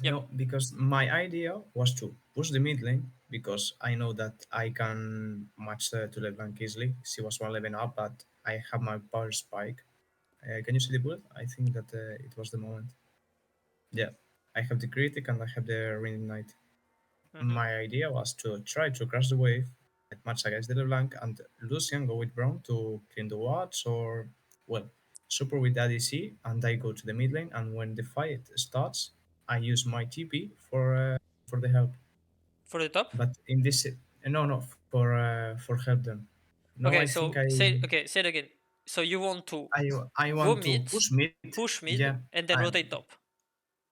Yep. No, because my idea was to push the mid lane because I know that I can match to LeBlanc easily. She was 1 level up, but I have my power spike. Can you see the bullet? I think that it was the moment. Yeah, I have the critic and I have the ring knight. Mm-hmm. My idea was to try to crash the wave, get match against the LeBlanc, and Lucian go with Brown to clean the wards or, well, super with ADC, and I go to the mid lane. And when the fight starts, I use my TP for the help. For the top? But in this, no, no, for help them. No, Okay, I think so say it again. So you want to I I go want to mid, push mid. push Yeah, mid, and then I rotate top.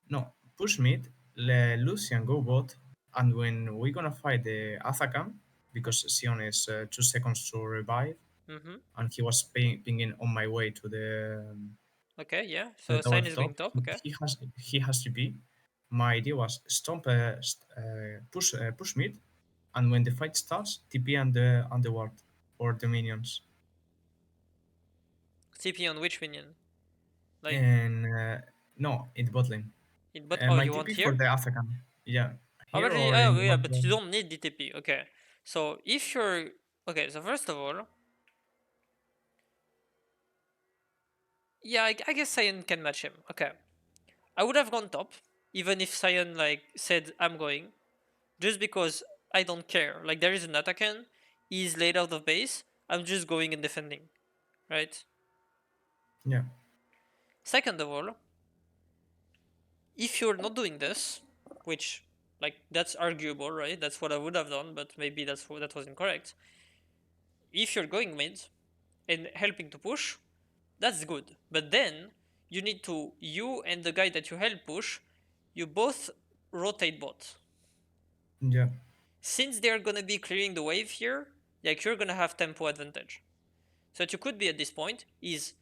no push mid. Lucian go bot. And when we're gonna fight the Azakam, because Sion is 2 seconds to revive, Mm-hmm. and he was pinging on my way Okay, yeah. to the So tower Sign of is top. going top. Okay. He has to be. My idea was stomp, push mid, and when the fight starts, TP and the ward or the minions. CP on which minion? Like And no, in the bot lane. but oh, My you want TP for here? the Azakam. Yeah, Oh, here or in oh the yeah, ward. but you don't need DTP. Okay. So if you're okay, so first of all, yeah, I guess Cyan can match him. Okay. I would have gone top, even if Cyan like said I'm going, just because I don't care. Like there is an Atakan, he's laid out of base. I'm just going and defending, right? Yeah, Second of all, if you're not doing this, which like that's arguable, right? That's what I would have done, but maybe that was incorrect. If you're going mid and helping to push, that's good. But then you and the guy that you help push, you both rotate bot. yeah, Since they're gonna be clearing the wave here, like you're gonna have tempo advantage. So what you could be at this point is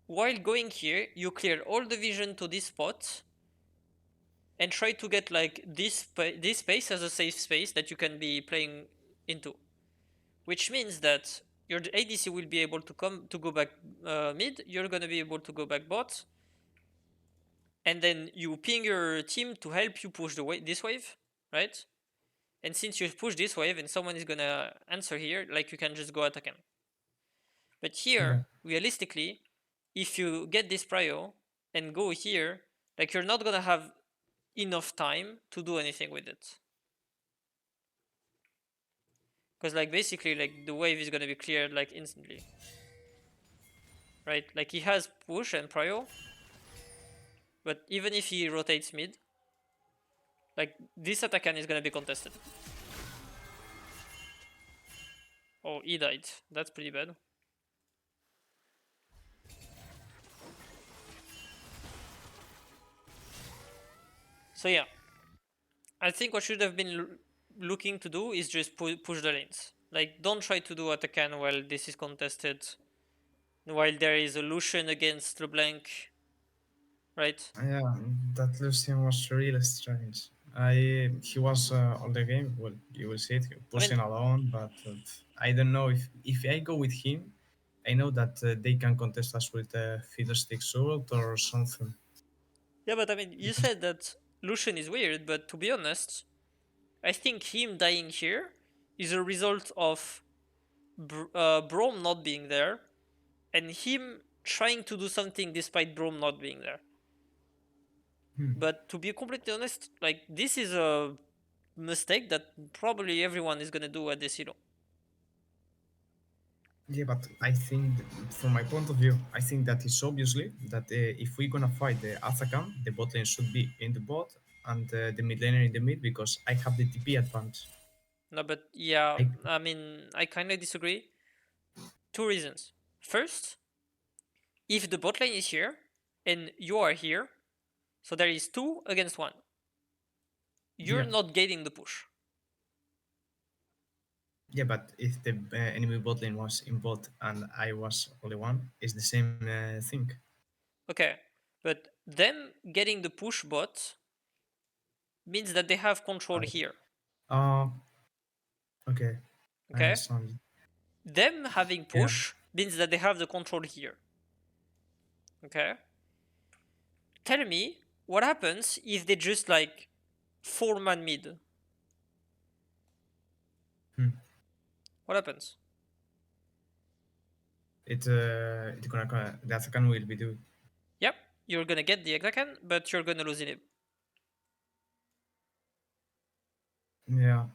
while going here, you clear all the vision to this spot and try to get like this space as a safe space that you can be playing into. Which means that your ADC will be able to come to go back mid. You're gonna be able to go back bot, and then you ping your team to help you push this wave, right? And since you push this wave and someone is gonna answer here, like you can just go attack him. But yeah, here, realistically, if you get this prio and go here, like you're not gonna have enough time to do anything with it. Because like basically like the wave is gonna be cleared like instantly. Right? Like he has push and prio, but even if he rotates mid, like this attack is gonna be contested. Oh, he died. That's pretty bad. So yeah, I think what should have been looking to do is just push the lanes. Like don't try to do Atakan while this is contested, while there is a Lucian against LeBlanc, right? yeah. That Lucian was really strange. He was all the game. Well, you will see it I mean, pushing alone, but I don't know if I go with him. I know that they can contest us with a fiddlestick ult or something. yeah, but I mean, you Because said that Lucian is weird, but to be honest, I think him dying here is a result of Brom not being there and him trying to do something despite Brom not being there. But to be completely honest, like this is a mistake that probably everyone is gonna do at this hero. yeah, but I think from my point of view, I think that it's obviously that if we're gonna fight the Azakam, the bot lane should be in the bot and the mid laner in the mid because I have the TP advantage. No, but yeah, I I mean, I kind of disagree. Two reasons. First, if the bot lane is here and you are here, so there is two against one, you're Yeah, not getting the push. yeah, but if the enemy bot lane was in bot and I was only one, it's the same thing. Okay, but them getting the push bot means that they have control I, here. uh, okay, I Okay, understand. them having Yeah, push means that they have the control here. Okay, tell me what happens if they just like four man mid. hmm. What happens? It's gonna the Azakam will be do. Yep, you're gonna get the Exacan, but you're gonna lose it. Yeah,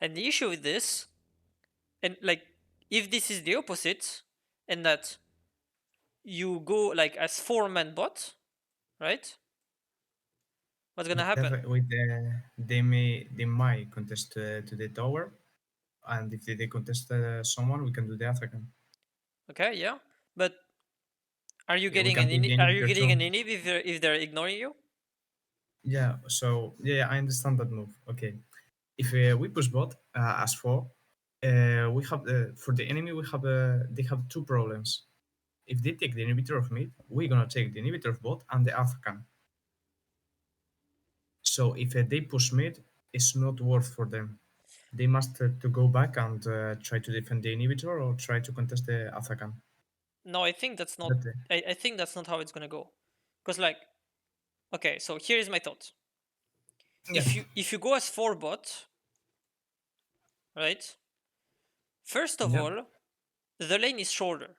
And the issue with this, and like, if this is the opposite, and that you go like as four man bot, right? What's gonna happen? with they might contest to the tower, and if they contest someone, we can do the Azakam. Okay, yeah, but are you We getting can an take the are enemy you here getting too. an inhib if they're ignoring you? Yeah. So yeah, I understand that move. Okay. If we push bot as four, we have for the enemy we have they have two problems. If they take the inhibitor of mid, we're gonna take the inhibitor of bot and the Athkan. So if they push mid, it's not worth for them. They must to go back and try to defend the inhibitor or try to contest the Athkan. No, I think that's not. That, I think that's not how it's gonna go. Because like, okay, so here is my thought. yeah, If you go as 4 bot, right? First of yeah, all, the lane is shorter.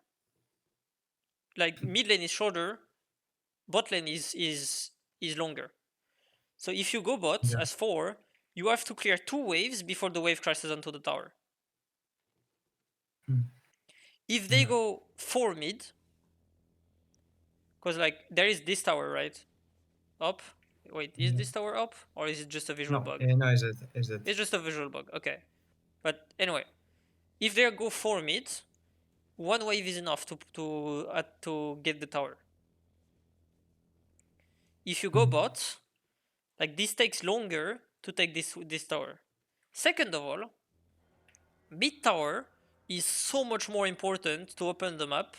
Like mid lane is shorter, bot lane is longer. So if you go bot yeah, as 4, you have to clear 2 waves before the wave crashes onto the tower. mm, If they yeah. go 4 mid, because like there is this tower, right? Up. Wait, is Yeah. this tower up or is it just a visual No, bug? no, is it? Is it? It's just a visual bug. Okay. But anyway, if they go 4 mid, one wave is enough to get the tower. If you go Mm, bot, like this takes longer to take this tower. Second of all, mid tower is so much more important to open the map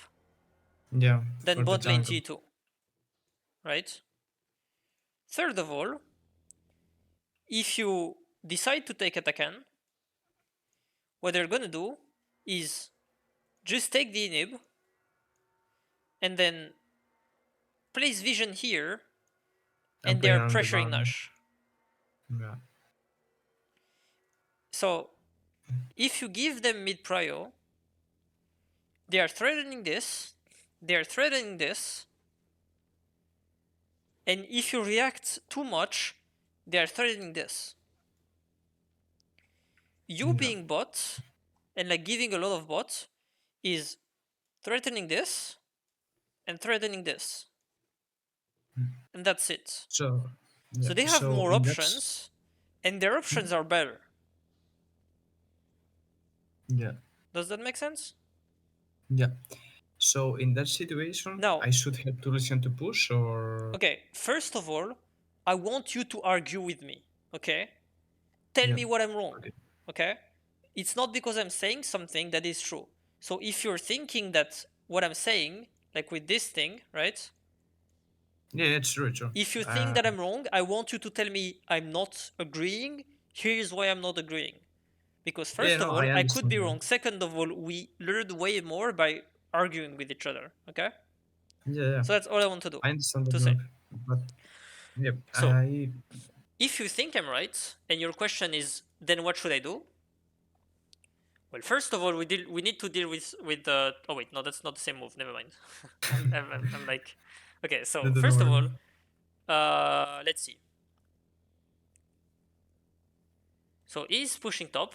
yeah, than for the bot lane jungle. G2, right? Third of all, if you decide to take Atakan, what they're gonna do is just take the inhib and then place vision here And and play they're on the pressuring ban. Nash. Yeah, So if you give them mid prio, they are threatening this, they are threatening this, and if you react too much, they are threatening this. You yeah, being bot and like giving a lot of bot is threatening this and threatening this, and that's it. so So yeah, they have so more in that options, and their options are better. yeah, Does that make sense? yeah. So in that situation, Now, I should help to listen to push or okay, first of all, I want you to argue with me, okay? Tell yeah, me what I'm wrong, okay, okay? It's not because I'm saying something that is true. So if you're thinking that what I'm saying, like with this thing, right? yeah, it's true, true. If you think Uh, that I'm wrong, I want you to tell me I'm not agreeing. Here's why I'm not agreeing. Because yeah, first of no, all, I I could understand be that. wrong. Second of all, we learned way more by arguing with each other. Okay? Yeah, yeah, So that's all I want to do. I understand that To say. move, but yeah, So if you think I'm right, and your question is, then what should I do? Well, first of all, we need to deal with the. Oh wait, no, that's not the same move. Never mind. I'm like, okay. So don't first of worry. all, let's see. So he's pushing top.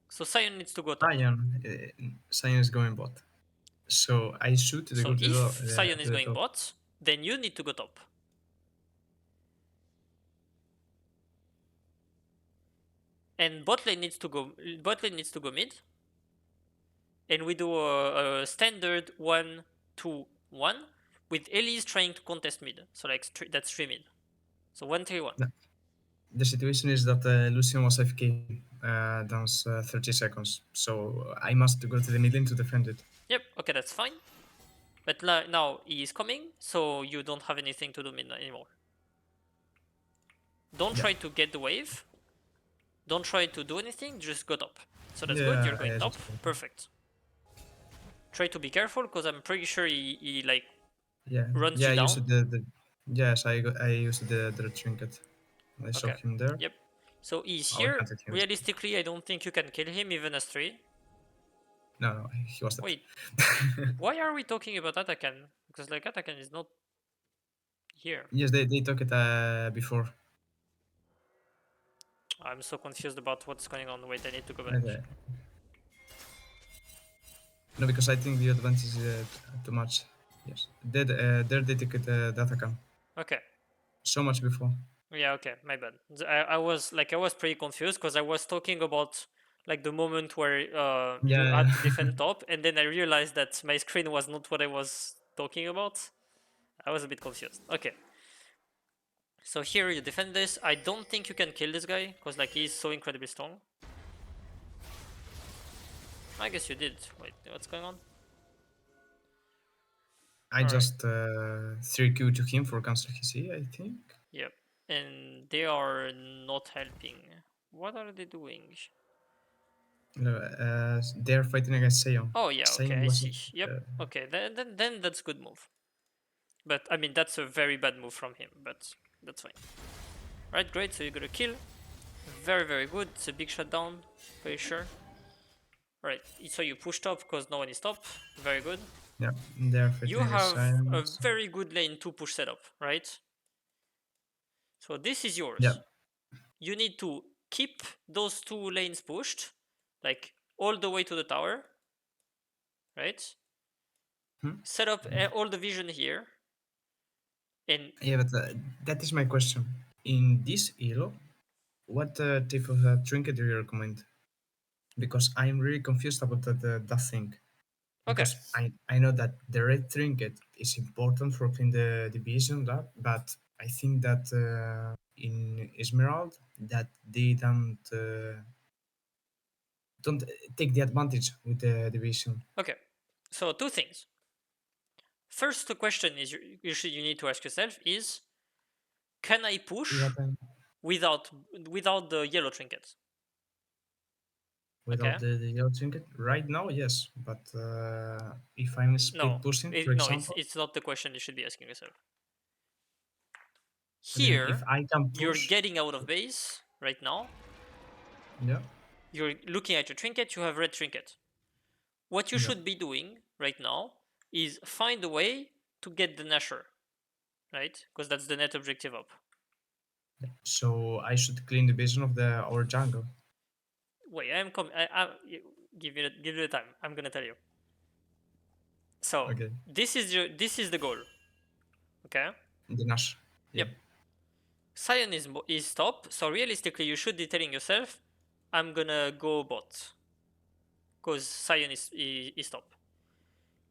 So Sion needs to go top. Sion is going bot. So I shoot to So go if Sion to is the going top. bot, then you need to go top. And bot lane needs to go mid, and we do a standard 1-2-1 with Elise trying to contest mid. So like that's 3 mid. So 1-3-1. No, the situation is that Lucian was AFK down 30 seconds, so I must go to the mid lane to defend it. Yep, okay, that's fine. But now he is coming, so you don't have anything to do mid anymore. Don't Yeah, try to get the wave. Don't try to do anything, just go top. So that's good, you're yeah, going top. just Perfect. Try to be careful, because I'm pretty sure he like yeah, runs yeah. you I used down. the yes, I used the trinket. I saw Okay. him there. Yep. So he's Oh, we here. can't hit him. Realistically, I don't think you can kill him even as 3. No, no, he was Wait, dead. why are we talking about Atakan? Because like Atakan is not here. Yes, they took it before. I'm so confused about what's going on. Wait, I need to go back. Uh, no, because I think the advantage is too much. Yes, there they took it data cam Okay. so much before. Yeah, okay, my bad. I was pretty confused because I was talking about like the moment where you Yeah, had to yeah. defend top, and then I realized that my screen was not what I was talking about. I was a bit confused. Okay, So here you defend this. I don't think you can kill this guy because like he's so incredibly strong. I guess you did. Wait, what's going on? I All right. just 3Q to him for cancel his E, I think. Yep. And they are not helping. What are they doing? They're fighting against Sion. Oh yeah. Okay, Sion I wasn't. see. Yep. Okay. Then that's good move. But I mean that's a very bad move from him. But that's fine. Right. Great. So you got a kill. Very very good. It's a big shutdown. Very sure. Right. So you pushed up because no one is top. Very good. Yeah, they're You fighting against have a Sion. very good lane to push setup, right? So this is Yeah. yours. You need to keep those two lanes pushed, like all the way to the tower, right? Hmm? Set up all the vision here, and Yeah, but that is my question. In this elo, what type of trinket do you recommend? Because I'm really confused about that thing. okay, Because I know that the red trinket is important for clean the division, but I think that in Emerald that they don't take the advantage with the division. okay. So two things. First, the question is you need to ask yourself is, can I push What I, without without the yellow trinket? Okay. without the yellow trinket right now, yes, but if I'm No, split pushing, for no, it's example, it's not the question you should be asking yourself. then if Here, I can you're push, getting out of base right now. yeah, You're looking at your trinket. You have red trinket. What you yeah. should be doing right now is find a way to get the Nasher, right? Because that's the net objective up. So I should clean the vision of the our jungle. Wait, I'm coming. Give it time. I'm gonna tell you. So Okay, this is the goal. Okay. the Nash. Yeah, Yep. Sion is top. So realistically, you should be telling yourself, I'm gonna go bot because Sion is top.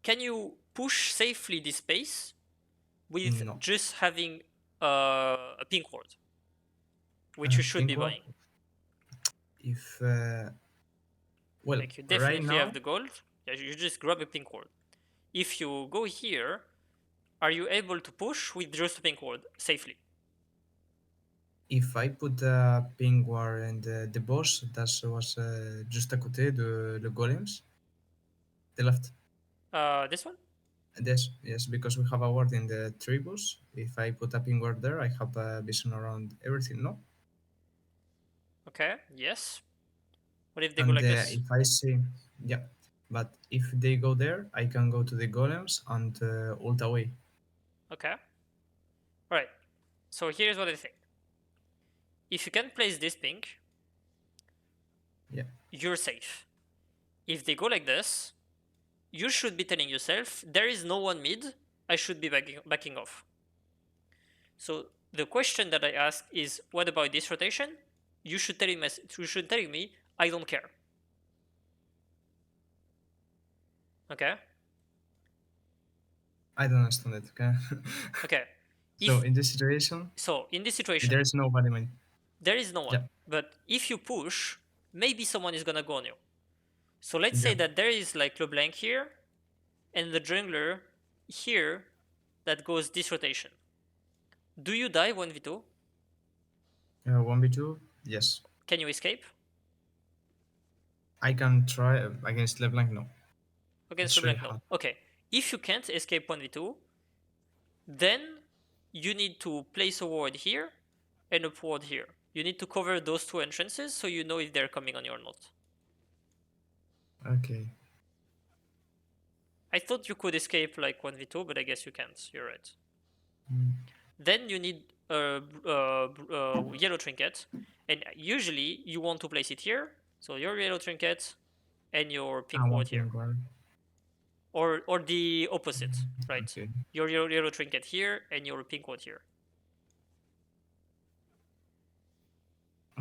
Can you push safely this space with no. just having a pink ward, which you should be Pink ward. buying? If well, Like you right definitely have now, the gold. Yeah, you just grab a pink ward. If you go here, are you able to push with just a pink ward safely? if I put the pink ward and the boss, that was just à côté de the golems, the left. This one. Yes, yes, because we have a ward in the tribus. If I put a pink ward there, I have a vision around everything, no? Okay. Yes. What if they go And like this? if I see, yeah, but if they go there, I can go to the golems and ult away. Okay. All right. So here's what I think. If you can place this pink, Yeah, you're safe. If they go like this, you should be telling yourself there is no one mid. I should be backing off. So the question that I ask is, what about this rotation? You should tell me I don't care. Okay. I don't understand it. Okay. Okay. So If in this situation, so, in this situation, there is nobody. Main. there is no one. Yeah, But if you push, maybe someone is gonna go on you. So let's say yeah. that there is like LeBlanc here and the jungler here that goes this rotation. Do you die 1v2? 1v2. Yes, Can you escape? I can try against LeBlanc. No, Against it's really LeBlanc, no. hard. Okay. If you can't escape 1v2, then you need to place a ward here and a ward here. You need to cover those two entrances so you know if they're coming on you or not. Okay. I thought you could escape like 1v2, but I guess you can't. You're right. Mm, Then you need a yellow trinket, and usually you want to place it here. So your yellow trinket and your I pink want ward here, pink ward. or the opposite, right? Okay. Your yellow trinket here and your pink ward here.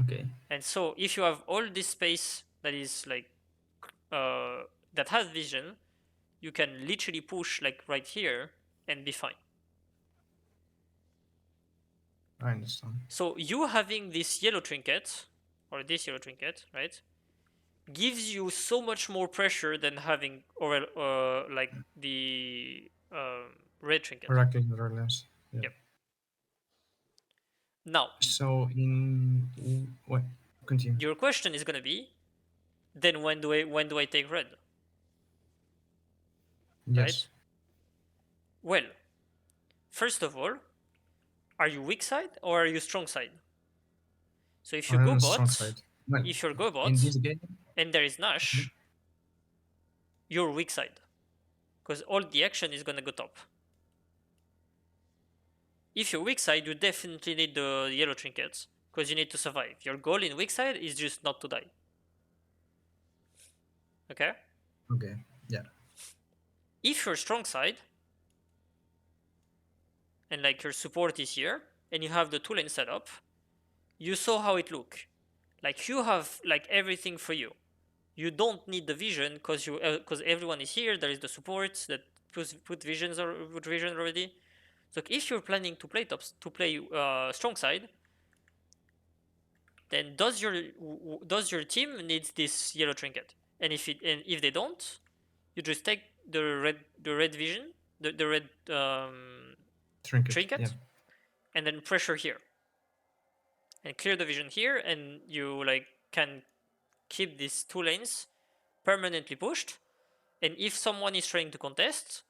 Okay. And so if you have all this space that is like that has vision, you can literally push like right here and be fine. I understand. So you having this yellow trinket, or this yellow trinket, right, gives you so much more pressure than having or like the red trinket. Oracle Relance. Yeah. Yep. Now, So in what? Continue. your question is gonna be, then when do I take red, Yes. right? Well, first of all, are you weak side or are you strong side? So if you I'm go on the strong bot, side. Well, if you go in bot this game, and there is yeah, Nash, you're weak side because all the action is gonna go top. If you're weak side, you definitely need the yellow trinkets because you need to survive. Your goal in weak side is just not to die. Okay? okay, yeah, If you're strong side and like your support is here and you have the two lane set up, you saw how it look. Like you have like everything for you. You don't need the vision because everyone is here. There is the support that put visions or put vision already. So if you're planning to play tops to play strong side, then does your team needs this yellow trinket? And if they don't, you just take the red vision, the red trinket. Yeah, trinket, and then pressure here and clear the vision here, and you like can keep these two lanes permanently pushed. And if someone is trying to contest,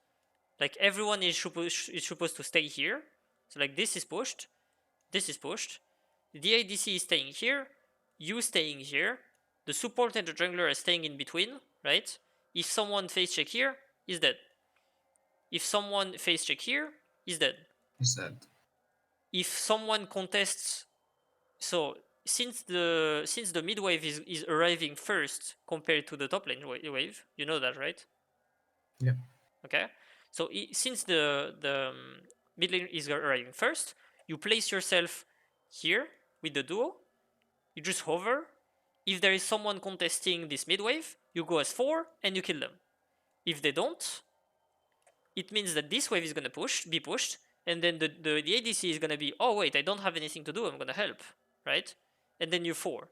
like everyone is supposed to stay here. So like this is pushed, this is pushed. The ADC is staying here, you staying here. The support and the jungler are staying in between, right? If someone face check here, is dead. If someone face check here, is dead. is that? If someone contests, so since the mid wave is arriving first compared to the top lane wave, you know that, right? Yeah, Okay, so since the mid lane is arriving first, you place yourself here with the duo. You just hover. If there is someone contesting this mid wave, you go as 4 and you kill them. If they don't, it means that this wave is gonna be pushed, and then the ADC is gonna be, oh wait, I don't have anything to do, I'm gonna help, right? And then you 4.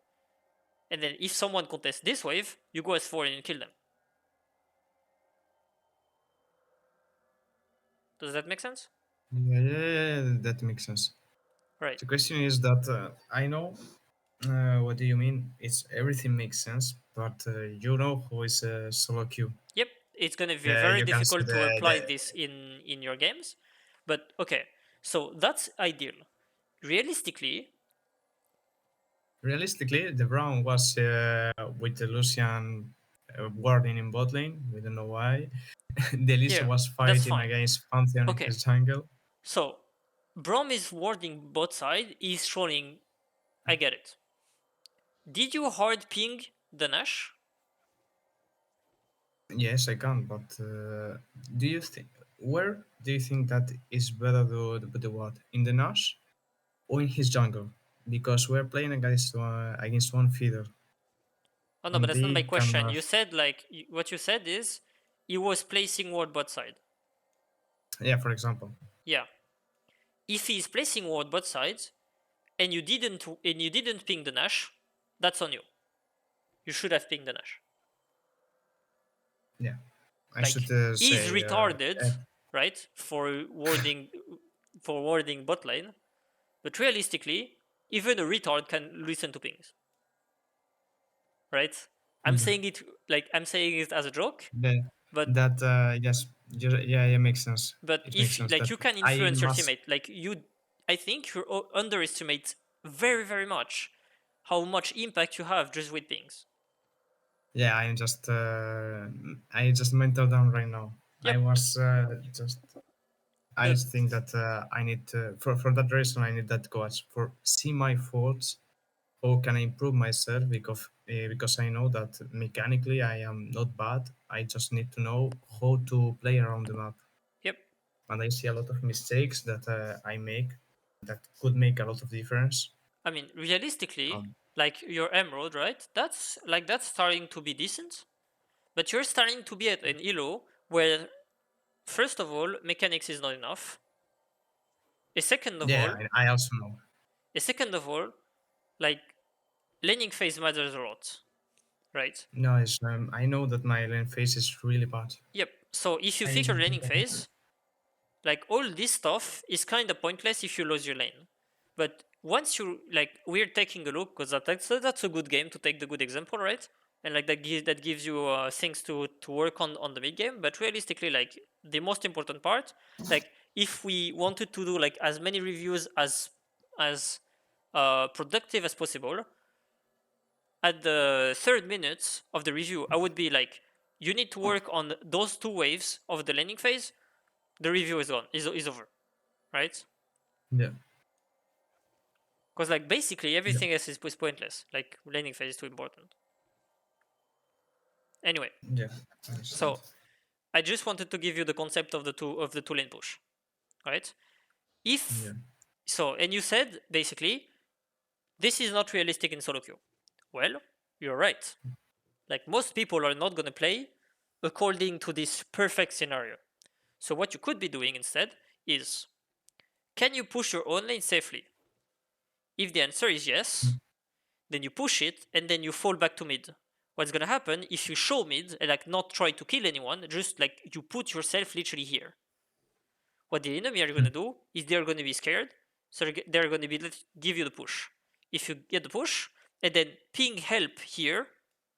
And then if someone contests this wave, you go as 4 and you kill them. Does that make sense? yeah, that makes sense. Right. The question is that I know what do you mean. It's everything makes sense, but you know who is solo queue. Yep, it's gonna be very You can see difficult to apply the this in your games, but okay. So that's ideal. Realistically, realistically the Brown was with the Lucian warding in bot lane. We don't know why. The Lisa yeah, was that's fighting fine. against Pantheon in Okay, his jungle. so Brom is warding bot side. He's trolling. I get it. Did you hard ping the Nash? Yes, I can, but do you think where do you think that is better to put the what in the Nash or in his jungle? Because we're playing against one feeder, Oh no, but and that's not my they can question. You said like what you said is he was placing ward bot side. yeah, for example, Yeah. If he's placing ward bot side and you didn't ping the Nash, that's on you. You should have pinged the Nash. yeah, I should Like he's say retarded, right, for warding bot lane. But realistically, even a retard can listen to pings, right? I'm yeah, saying it like I'm saying it as a joke, the, but that yes, yeah, yeah, makes sense. but It makes if sense like that you can I influence your must. teammate, like I think you underestimate very very much how much impact you have just with pings. Yeah, I just mental down right now. I Yep, was just I the think that I need to, for that reason I need that coach for see my faults. How can I improve myself? Because I know that mechanically I am not bad. I just need to know how to play around the map. yep. And I see a lot of mistakes that I make that could make a lot of difference. I mean, realistically, Um, like your emerald, right? That's starting to be decent, but you're starting to be at an elo where, first of all, mechanics is not enough. A second of yeah, all, I also know. And second of all, like laning phase matters a lot, right? No, I know that my lane phase is really bad. Yep. So if you I fix your even laning think I phase, like all this stuff is kind of pointless if you lose your lane. But once you like, we're taking a look because that's a good game to take the good example, right? And like that gives you things to work on the mid game. But realistically, like the most important part, like if we wanted to do like as many reviews as productive as possible, at the third minute of the review, I would be like, you need to work on those two waves of the landing phase. The review is gone, is over, right? yeah, Because like basically yeah, everything else is pointless. Like landing phase is too important. Anyway, yeah. I understand. so I just wanted to give you the concept of the two lane push, right? Yeah, If so, and you said basically this is not realistic in solo queue. Well, you're right. Like most people are not gonna play according to this perfect scenario. So what you could be doing instead is, can you push your own lane safely? If the answer is yes, then you push it and then you fall back to mid. What's gonna happen if you show mid and like not try to kill anyone, just like you put yourself literally here. What the enemy are gonna do is they're gonna be scared, so they're gonna be give you the push. If you get the push and then ping help here,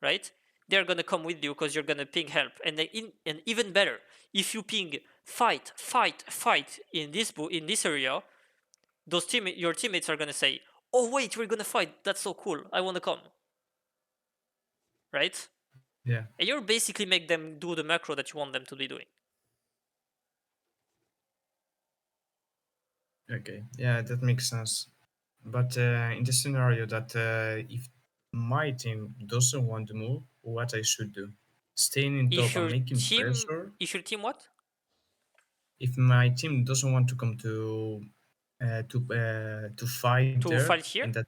right? They're gonna come with you because you're gonna ping help, and then and even better, if you ping fight, fight, fight in this area, your teammates are gonna say, "Oh wait, we're gonna fight. That's so cool. I wanna come." Right? yeah. And you're basically make them do the macro that you want them to be doing. Okay, yeah, that makes sense. But in the scenario that if my team doesn't want to move, what I should do? Staying in top If and your making team, pressure. if your team what? If my team doesn't want to come to fight To there fight in here, that,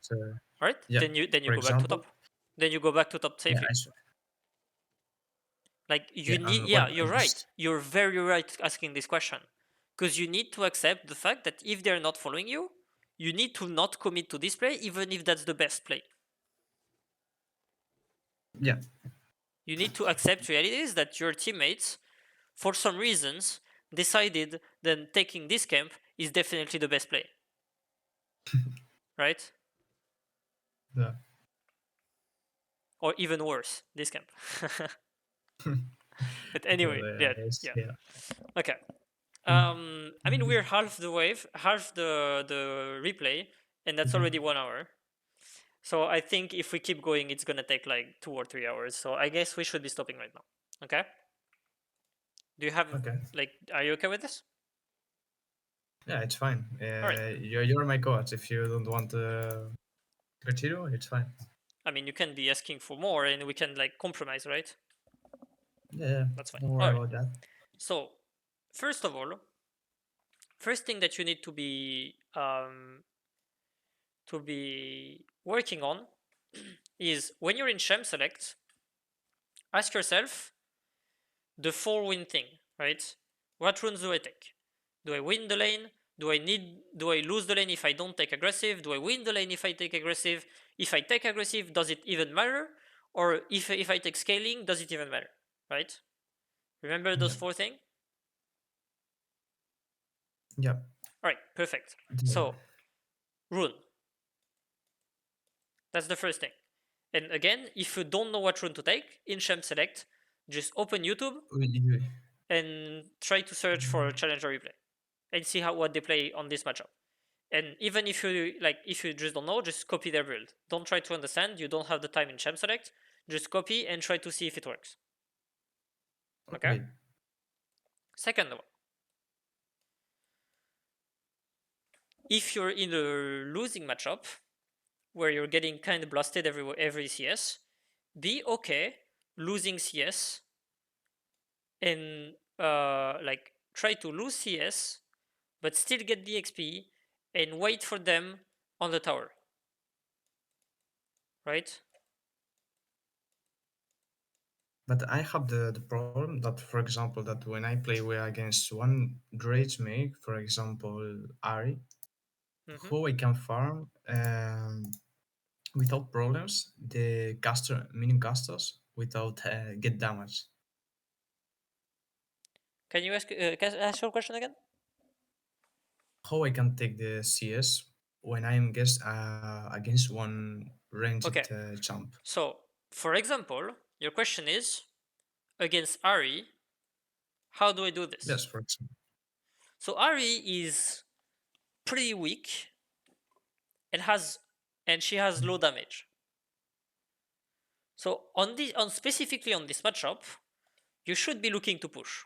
right? yeah, Then for you go back to example, top. Then you go back to top yeah, safely. Like you yeah, need, and yeah, what you're right. just You're very right asking this question, because you need to accept the fact that if they're not following you, you need to not commit to this play, even if that's the best play. yeah, You need to accept realities that your teammates, for some reasons, decided that taking this camp is definitely the best play, right? yeah, Or even worse, this camp. But well, anyway, yeah, yes, yeah. yeah, Okay. mm, I mean, we're half the wave, half the replay, and that's okay, already 1 hour. So I think if we keep going, it's gonna take like 2 or 3 hours. So I guess we should be stopping right now. Okay? Do you have okay, like? Are you okay with this? yeah, it's fine. All right. You're my coach. If you don't want to continue, it's fine. I mean, you can be asking for more, and we can like compromise, right? Yeah, yeah, That's fine. don't All worry right. about that. So first of all, first thing that you need to be working on is when you're in Shem Select, ask yourself the 4 win thing, right? What runes do I take? Do I win the lane? Do I lose the lane if I don't take aggressive? Do I win the lane if I take aggressive? If I take aggressive, does it even matter? Or if I take scaling, does it even matter? Right? Remember those Yeah, 4 things? yeah, Alright, perfect. yeah. So, rune. That's the first thing. And again, if you don't know what rune to take, in Shem Select, just open YouTube We- and try to search for Challenger replay and see how what they play on this matchup. And even if you like, if you just don't know, just copy their build. Don't try to understand. You don't have the time in Champ Select. Just copy and try to see if it works. Okay. Okay, Second one, if you're in a losing matchup where you're getting kind of blasted every CS, be okay losing CS and like try to lose CS but still get the XP and wait for them on the tower, right? but I have the problem that, for example, that when I play with against one great make, for example, Ari, Mm-hmm. how I can farm without problems the caster, minion casters without get damage. Can I ask your question again? How I can take the CS when I am against one Okay. ranged champ. So, for example, your question is against Ari, how do I do this? Yes, for example. So Ari is pretty weak and has and she has low damage. So on specifically on this matchup, you should be looking to push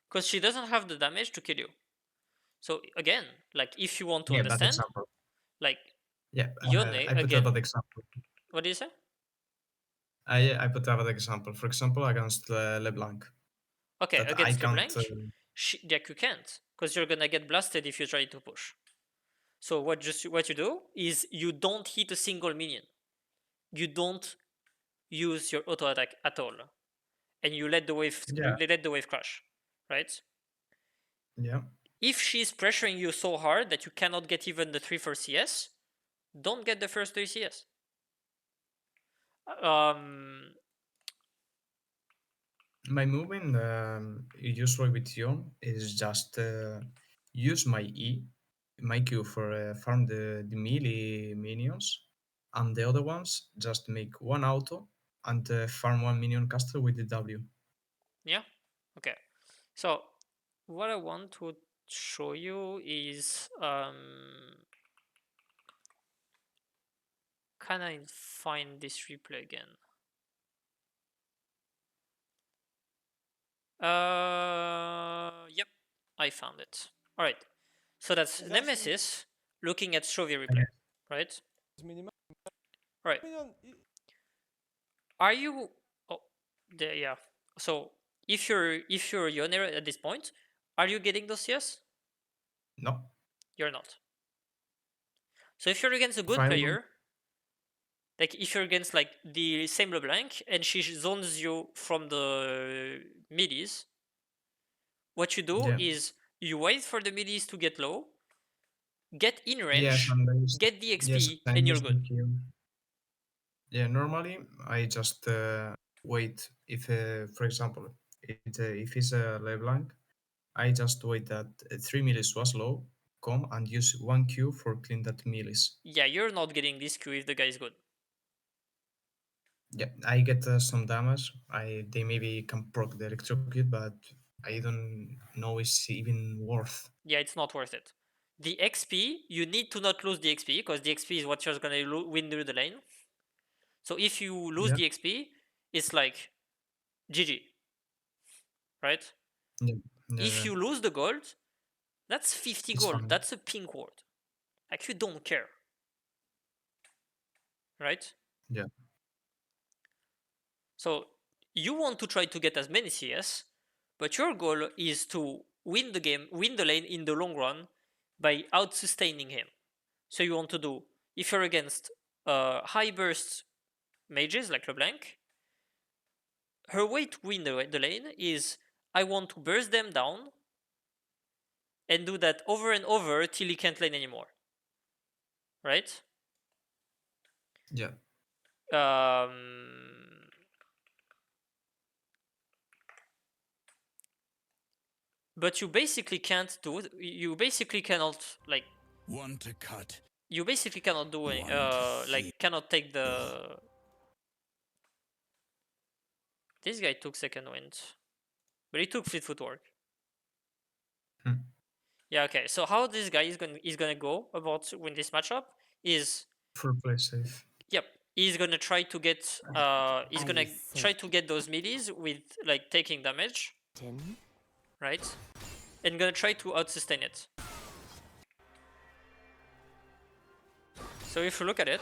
because she doesn't have the damage to kill you. So again, like if you want to Yeah, bad understand, example. like Yeah, Yone I put a again. bad example. What do you say? I put a bad example. For example, against LeBlanc, Okay, that I against can't. LeBlanc, like you can't because you're gonna get blasted if you try to push. So what you do is you don't hit a single minion. You don't use your auto attack at all, and Yeah, you let the wave crash, right? yeah. If she's pressuring you so hard that you cannot get even the 3 for CS, don't get the first 3 CS. Um, My move in usually with Yone is just use my my Q for farm the melee minions, and the other ones just make one auto and farm one minion caster with the W. yeah, okay. So what I want to show you is can I find this replay again? Yep, I found it. All right. So that's Nemesis looking at Shovi replay, Okay. right? All right. Are you? Oh, yeah. So if you're Yone at this point, are you getting those CS? No, You're not. So if you're against a if good I will, player, like if you're against like the same LeBlanc and she zones you from the middies, what you do yeah, is you wait for the middies to get low, get in yes, range, and I use, get the yes, XP, I'm and you're using good. Q. Yeah, normally I just wait if, for example, if it's a LeBlanc, I just wait that 3 millis was low, come and use one Q for clean that millis. Yeah, you're not getting this Q if the guy is good. Yeah, I get some damage. They maybe can proc the electrocute, but I don't know it's even worth. Yeah, it's not worth it. The XP, you need to not lose the XP because the XP is what you're gonna win through the lane. So if you lose Yeah, the XP, it's like GG, right? yeah, yeah, If yeah. you lose the gold, that's 50 It's gold. fine. That's a pink ward. Like you don't care, right? Yeah, So you want to try to get as many CS, but your goal is to win the game, win the lane in the long run by out sustaining him. So you want to do if you're against high burst mages like LeBlanc, her way to win the lane is I want to burst them down and do that over and over till he can't lane anymore, right? yeah. Um, but you basically can't do it. You basically cannot like One to cut, you basically cannot do any, one to feel. like cannot take the. This guy took second wind, but he took fleet footwork. Hmm. Yeah, okay. So how this guy is gonna go about win this matchup is For play safe. yep, he's I gonna try said to get those middies with like taking damage, right? And gonna try to out sustain it. So if you look at it,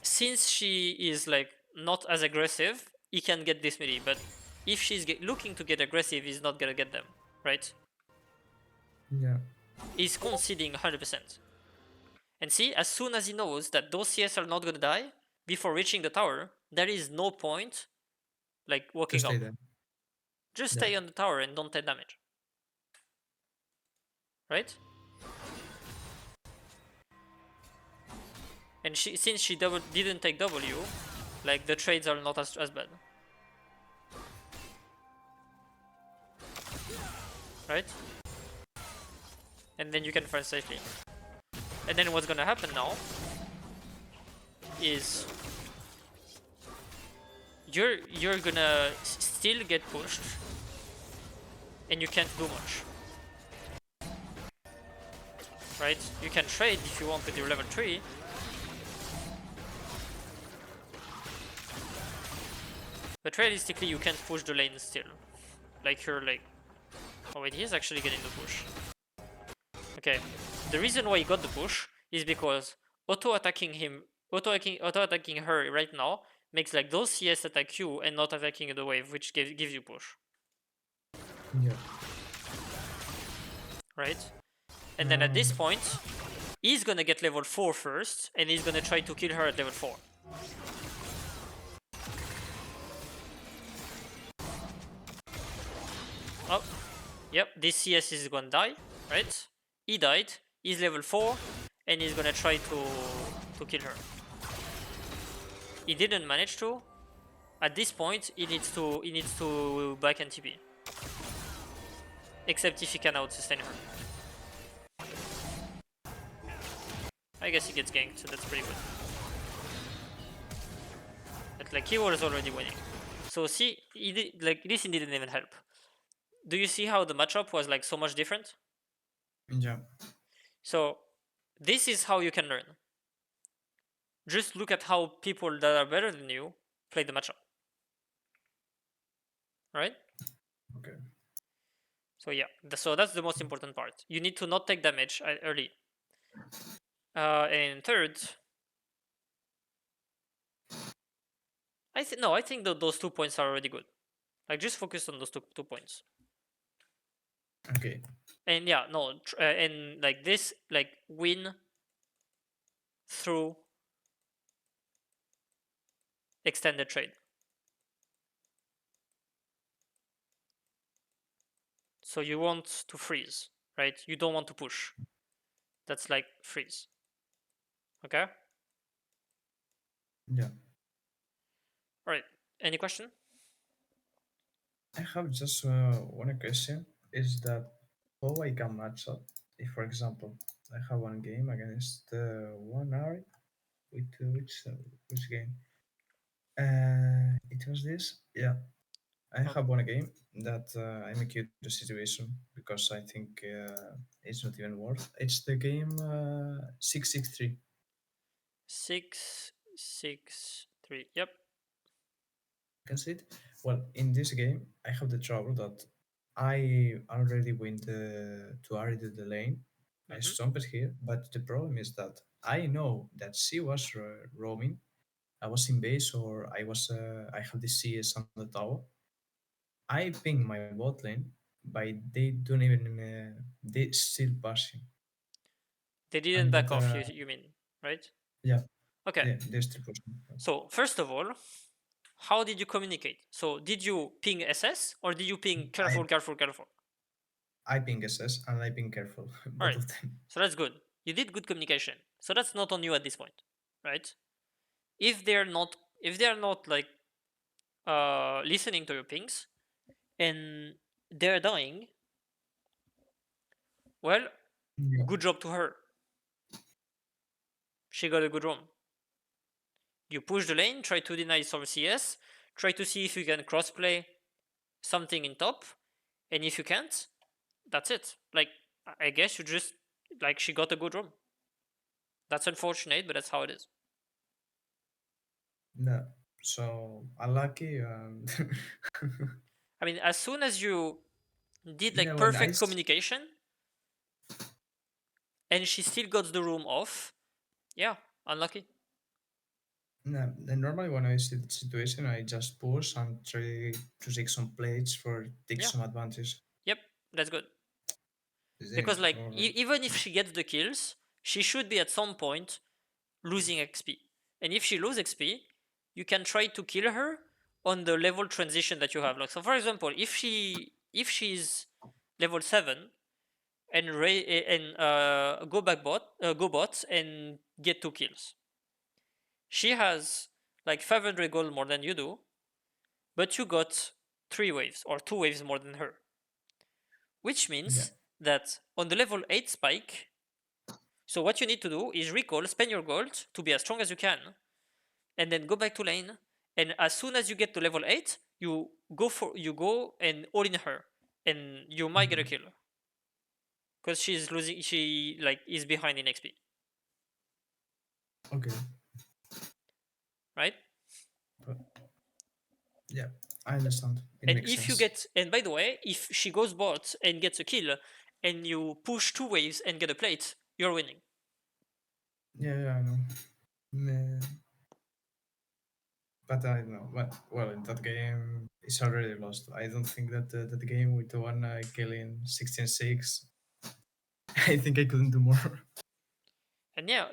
since she is like not as aggressive, he can get this midi, but if she's looking to get aggressive, he's not gonna get them, right? Yeah, He's conceding 100%. And see, as soon as he knows that those CS are not gonna die before reaching the tower, there is no point like to walking stay up. there. Just Yeah, stay on the tower and don't take damage, right? And since she didn't take W, like the trades are not as bad. Right? And then you can farm safely. And then what's gonna happen now is you're gonna still get pushed and you can't do much. Right? You can trade if you want with your level 3. But realistically you can't push the lane still. Like you're like... Oh wait, he's actually getting the push. Okay. The reason why he got the push is because auto-attacking her right now makes like those CS attack you and not attacking the wave, which gives you push. Yeah. Right? And then at this point, he's gonna get level 4 first, and he's gonna try to kill her at level 4. Oh, yep, this CS is gonna die, right? He died, he's level 4, and he's gonna try to kill her. He didn't manage to. At this point, he needs to back and TP. Except if he can out-sustain her. I guess he gets ganked, so that's pretty good. But like he was already winning. So see, he did, like this didn't even help. Do you see how the matchup was like so much different? Yeah. So this is how you can learn. Just look at how people that are better than you play the matchup. Right? Okay. So yeah, so that's the most important part. You need to not take damage early. And third, I think that those 2 points are already good. Like just focus on those two points. Okay. And yeah, no, and like this, like win through extended trade. So you want to freeze, right? You don't want to push. That's like freeze. Okay? Yeah. Alright. Any question? I have just one question. Is that how I can match up? If, for example, I have one game against one Ari with which game? It was this. Yeah, I Oh, have one game that I make you the situation because I think it's not even worth. It's the game 663. 663. Yep. Can see it? Well, in this game, I have the trouble that I already win to already the lane. I Mm-hmm. stomped here, but the problem is that I know that she was roaming. I was in base, or I have the CS on the tower. I ping my bot lane, but they don't even they still pushing, They didn't and back that off, you mean, right? yeah, Okay. yeah, they're still pushing. So first of all, how did you communicate? So did you ping SS or did you ping I careful, careful, careful? I ping SS and I ping careful, both Alright. of them. So that's good. You did good communication. So that's not on you at this point, right? If they're not like listening to your pings and they're dying, well, Yeah, good job to her. She got a good roam. You push the lane, try to deny some CS, try to see if you can crossplay something in top, and if you can't, that's it. Like I guess you just like she got a good roam. That's unfortunate, but that's how it is. no. So unlucky. I mean, as soon as you did like No, when perfect communication and she still got the room off, yeah, unlucky. no, and normally when I see the situation, I just pause and try to take some plates for take Yeah, some advantage. yep, that's good. Yeah, Because like or even if she gets the kills, she should be at some point losing XP. And if she loses XP, you can try to kill her on the level transition that you have. Like so, for example, if she's level 7 and go bot and get 2 kills, She has like 500 gold more than you do, but you got 3 waves or 2 waves more than her. Which Yeah. means that on the level 8 spike, so what you need to do is recall, spend your gold to be as strong as you can, and then go back to lane. And as soon as you get to level 8, you go and all in her, and you might get a kill because she's losing. She like is behind in XP, Okay. right? But yeah, I understand. It And makes if you sense. get, and by the way, if she goes bot and gets a kill, and you push 2 waves and get a plate, you're winning. Yeah, I know. Meh. But I don't know. Well, in that game, it's already lost. I don't think that that game with the one killing 16-6, I think I couldn't do more. And yeah,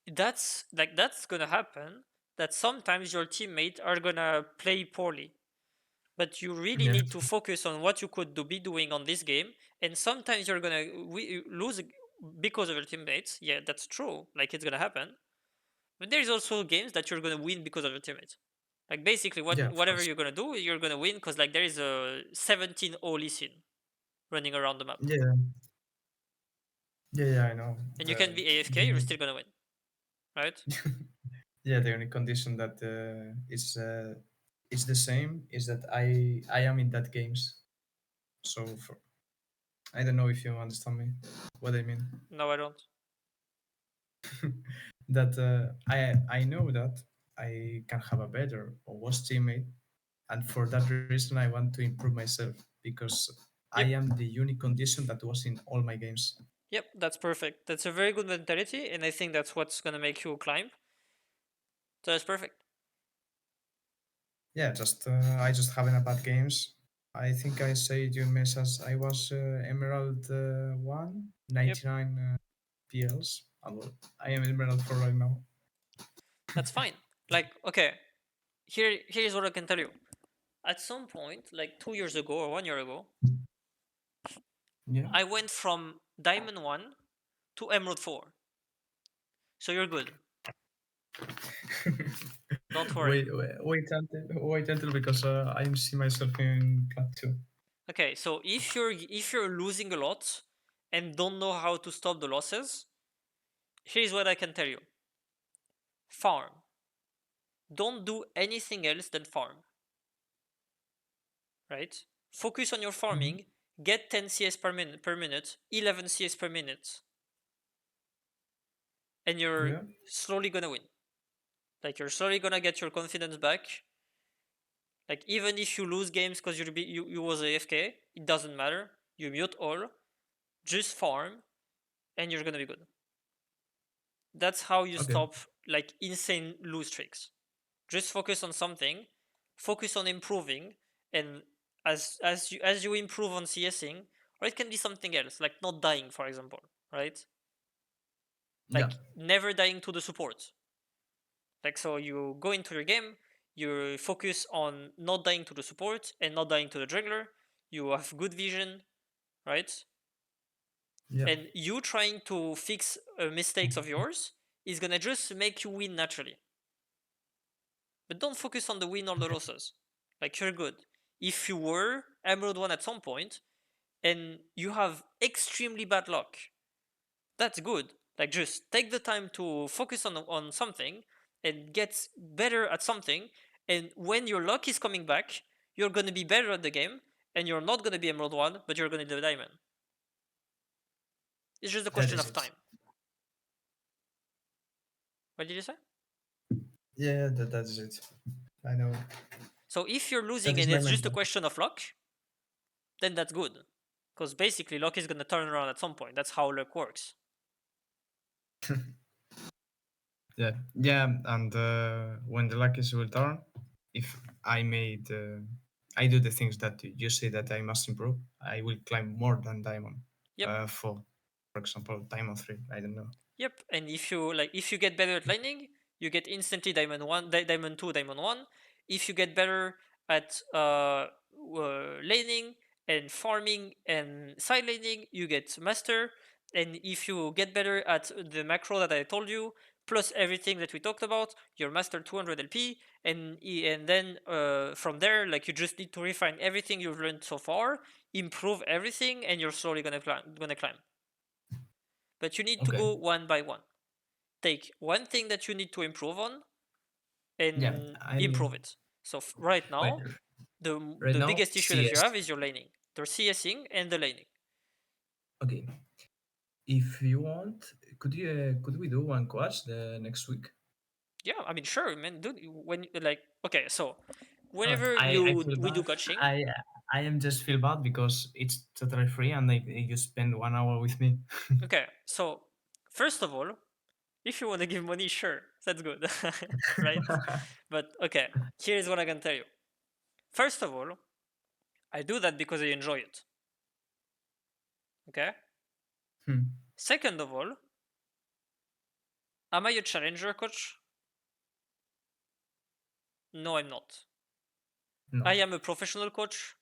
that's gonna happen. That sometimes your teammate are gonna play poorly, but you really Yeah. need to focus on what you could be doing on this game. And sometimes you're gonna lose because of your teammates. Yeah, that's true. Like it's gonna happen. But there's also games that you're gonna win because of your teammates. Like basically, Yeah, of whatever course. you're gonna do, you're gonna win because like there is a 17-0 Lee Sin running around the map, Yeah, yeah, I know. and you can be The AFK, you're still gonna win, right? yeah, the only condition that is the same is that I am in that games. So I don't know if you understand me. What I mean. No, I don't. That I know that I can have a better or worse teammate, and for that reason I want to improve myself because I Yep, am the unique condition that was in all my games. yep, that's perfect. That's a very good mentality, and I think that's what's gonna make you climb. So that's perfect. Yeah, just I just having a bad games. I think I say during mesas I was Emerald 1, Yep, 99 PLs. Although I am Emerald 4 right now. that's fine. Like, okay, here's what I can tell you. At some point, like 2 years ago or 1 year ago, Yeah. I went from Diamond 1 to Emerald 4. So you're good. Don't worry. wait until because I see myself in plat 2. Okay, so if you're losing a lot and don't know how to stop the losses, here's what I can tell you. Farm. Don't do anything else than farm, right? Focus on your Hmm. farming, get 10 CS per minute, 11 CS per minute, and you're Yeah. slowly gonna win. Like you're slowly gonna get your confidence back. Like even if you lose games because you was AFK, it doesn't matter. You mute all, just farm, and you're gonna be good. That's how you Okay. stop like insane lose streaks. Just focus on something, focus on improving, and as you improve on CSing, or it can be something else, like not dying, for example, right? Yeah. Like never dying to the support. Like so you go into your game, you focus on not dying to the support and not dying to the jungler. You have good vision, right? Yeah. And you trying to fix mistakes of yours is gonna just make you win naturally. But don't focus on the win or the losses. Like you're good. If you were Emerald 1 at some point and you have extremely bad luck, that's good. Like just take the time to focus on something and get better at something. And when your luck is coming back, you're gonna be better at the game and you're not gonna be Emerald 1, but you're gonna be Diamond. It's just a That question is of it. time. What did you say? Yeah, that is it. I know. So if you're That losing is and my it's just a mental. question of luck, then that's good. Because basically luck is gonna turn around at some point. That's how luck works. Yeah, yeah, and when the luck is returned, if I made, I do the things that you say that I must improve, I will climb more than diamond. Yep. For example, diamond 3. I don't know. Yep. And if you get better at laning, you get instantly diamond one, diamond two, diamond one. If you get better at laning and farming and side laning, you get master. And if you get better at the macro that I told you, plus everything that we talked about, you're master 200 LP, and then from there, like you just need to refine everything you've learned so far, improve everything, and you're slowly gonna climb. But you need to Okay. go one by one. Take one thing that you need to improve on Yeah, and I improve it. So right wait, now, the right the now biggest issue that you CS. have is your laning. The CSing and the laning. Okay, if you want, could we do one coach the next week? Yeah, I mean, sure, man. Dude, when like, okay, so Oh, whenever I you feel we do bad. coaching, I I am just feel bad because it's totally free and like you spend 1 hour with me. okay, so first of all, if you want to give money, sure, that's good, right? But okay, here's what I can tell you. First of all, I do that because I enjoy it. Okay. Hmm. Second of all, am I a challenger coach? No, I'm not. I No, am a professional coach?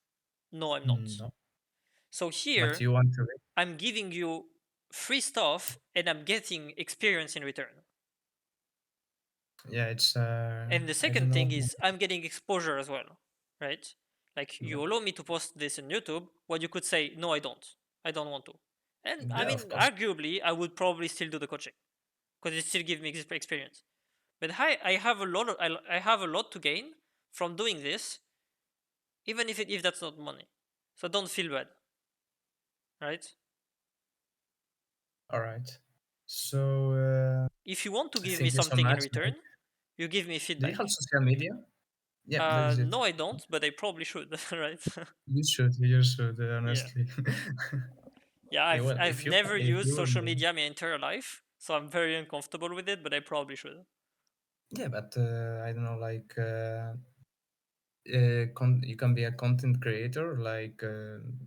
No, I'm not. no. So But here, you want to be? I'm giving you free stuff and I'm getting experience in return. Yeah, it's And the I don't second know. thing is I'm getting exposure as well, right? Like Yeah, you allow me to post this on YouTube, what you could say, no, I don't. I don't want to. And I yeah, of mean, course. arguably, I would probably still do the coaching because it still gives me experience. But I have a lot of, I have a lot to gain from doing this, even if that's not money. So don't feel bad, right? All right. So If you want to give me thank you so something in much, mate. return, you give me Do you have feedback. social media? Yeah, that is it. No, I don't, but I probably should, right? You should. You should. Yeah. Honestly. Yeah, Well, I've if you never if used you social media my entire life, so I'm very uncomfortable with it, but I probably should. yeah, but I don't know, like you can be a content creator. Like,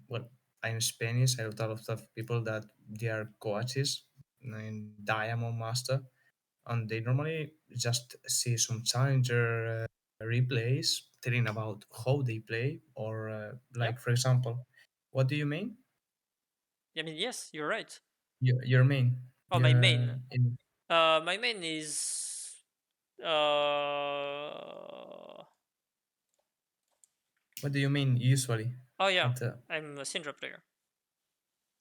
well, I'm Spanish. I know a lot of people that they are coaches and Diamond Master, and they normally just see some challenger replays telling about how they play, or Yep. like for example, what do you mean? I mean, yes, you're right. Your main, Oh, my main. in My main is uh. what do you mean usually Oh yeah, at the I'm a Syndra player.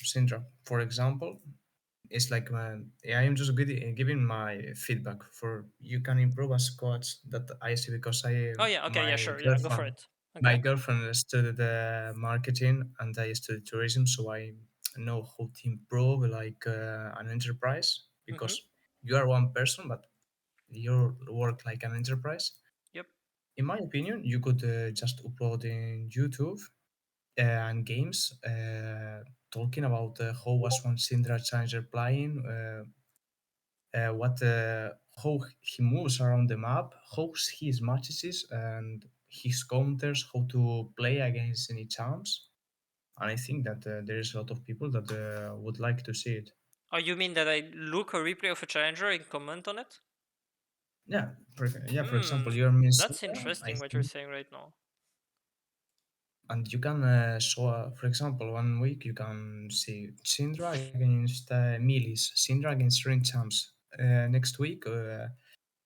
syndrome? For example, it's like I am just giving my feedback for you can improve as coach that I see because I Oh yeah, okay, yeah, my sure, yeah, go for girlfriend it. my Okay. girlfriend studied marketing and I studied tourism, so I know how to improve like an enterprise Mm-hmm. because you are one person but you work like an enterprise. Yep. In my opinion, you could just upload in YouTube and games talking about how was one Syndra Challenger playing, what how he moves around the map, how his matches is, and his counters, how to play against any champs. And I think that there is a lot of people that would like to see it. Oh, you mean that I look a replay of a challenger and comment on it? Yeah. For Hmm, example, you're Miss that's Syndra, I interesting what you're think, saying right now. and you can show, for example, 1 week you can see Syndra against Melis, Syndra against Ring champs. Next week,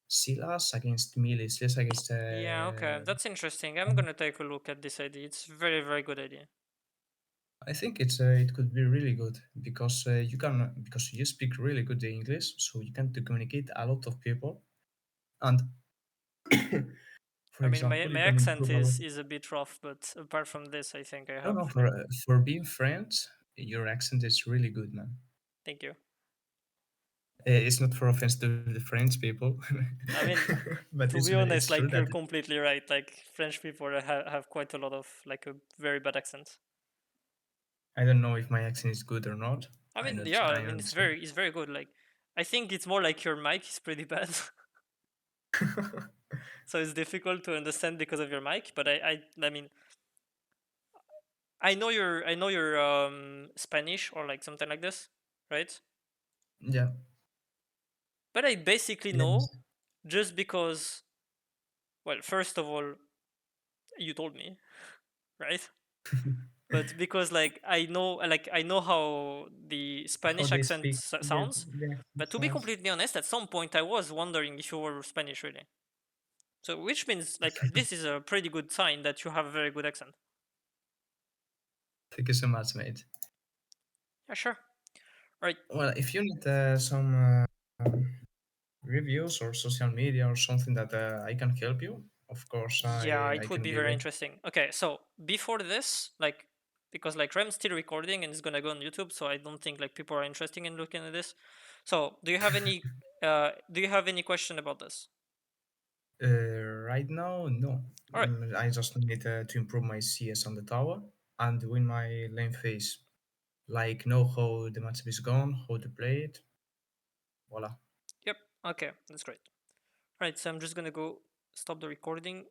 Silas against Melee, Silas against Yeah, okay, that's interesting. I'm gonna take a look at this idea. It's very, very good idea. I think it could be really good because you can because you speak really good English, so you can to communicate a lot of people. And for I mean, my example, my you can accent improve a lot. is a bit rough, but apart from this, I think I No, have no, like. for being French, your accent is really good, man. Thank you. It's not for offense to the French people, I mean, but to be it's honest, true like that you're completely right. Like French people have quite a lot of like a very bad accent. I don't know if my accent is good or not. I I mean, not yeah, I I mean not sure. it's very good. Like I think it's more like your mic is pretty bad, so it's difficult to understand because of your mic. But I mean, I know you're Spanish or like something like this, right? Yeah. But I basically know Yes. just because, well, first of all, you told me, right? but because I know how the How Spanish they accent speak. Yeah, sounds. yeah, But to be sounds. completely honest, at some point I was wondering if you were Spanish really. So which means like this is a pretty good sign that you have a very good accent. Thank you so much, mate. Yeah, sure. Right. Well, if you need some reviews or social media or something that I can help you, of course Yeah, I it would can be give very it. interesting. Okay, so before this, like because like Rem's still recording and it's gonna go on YouTube, so I don't think like people are interested in looking at this. So do you have any question about this? Right now, no. All right. I just need to improve my CS on the tower and win my lane phase. Like know how the matchup is gone, how to play it. Voila. Yep. Okay, that's great. All right, so I'm just gonna go stop the recording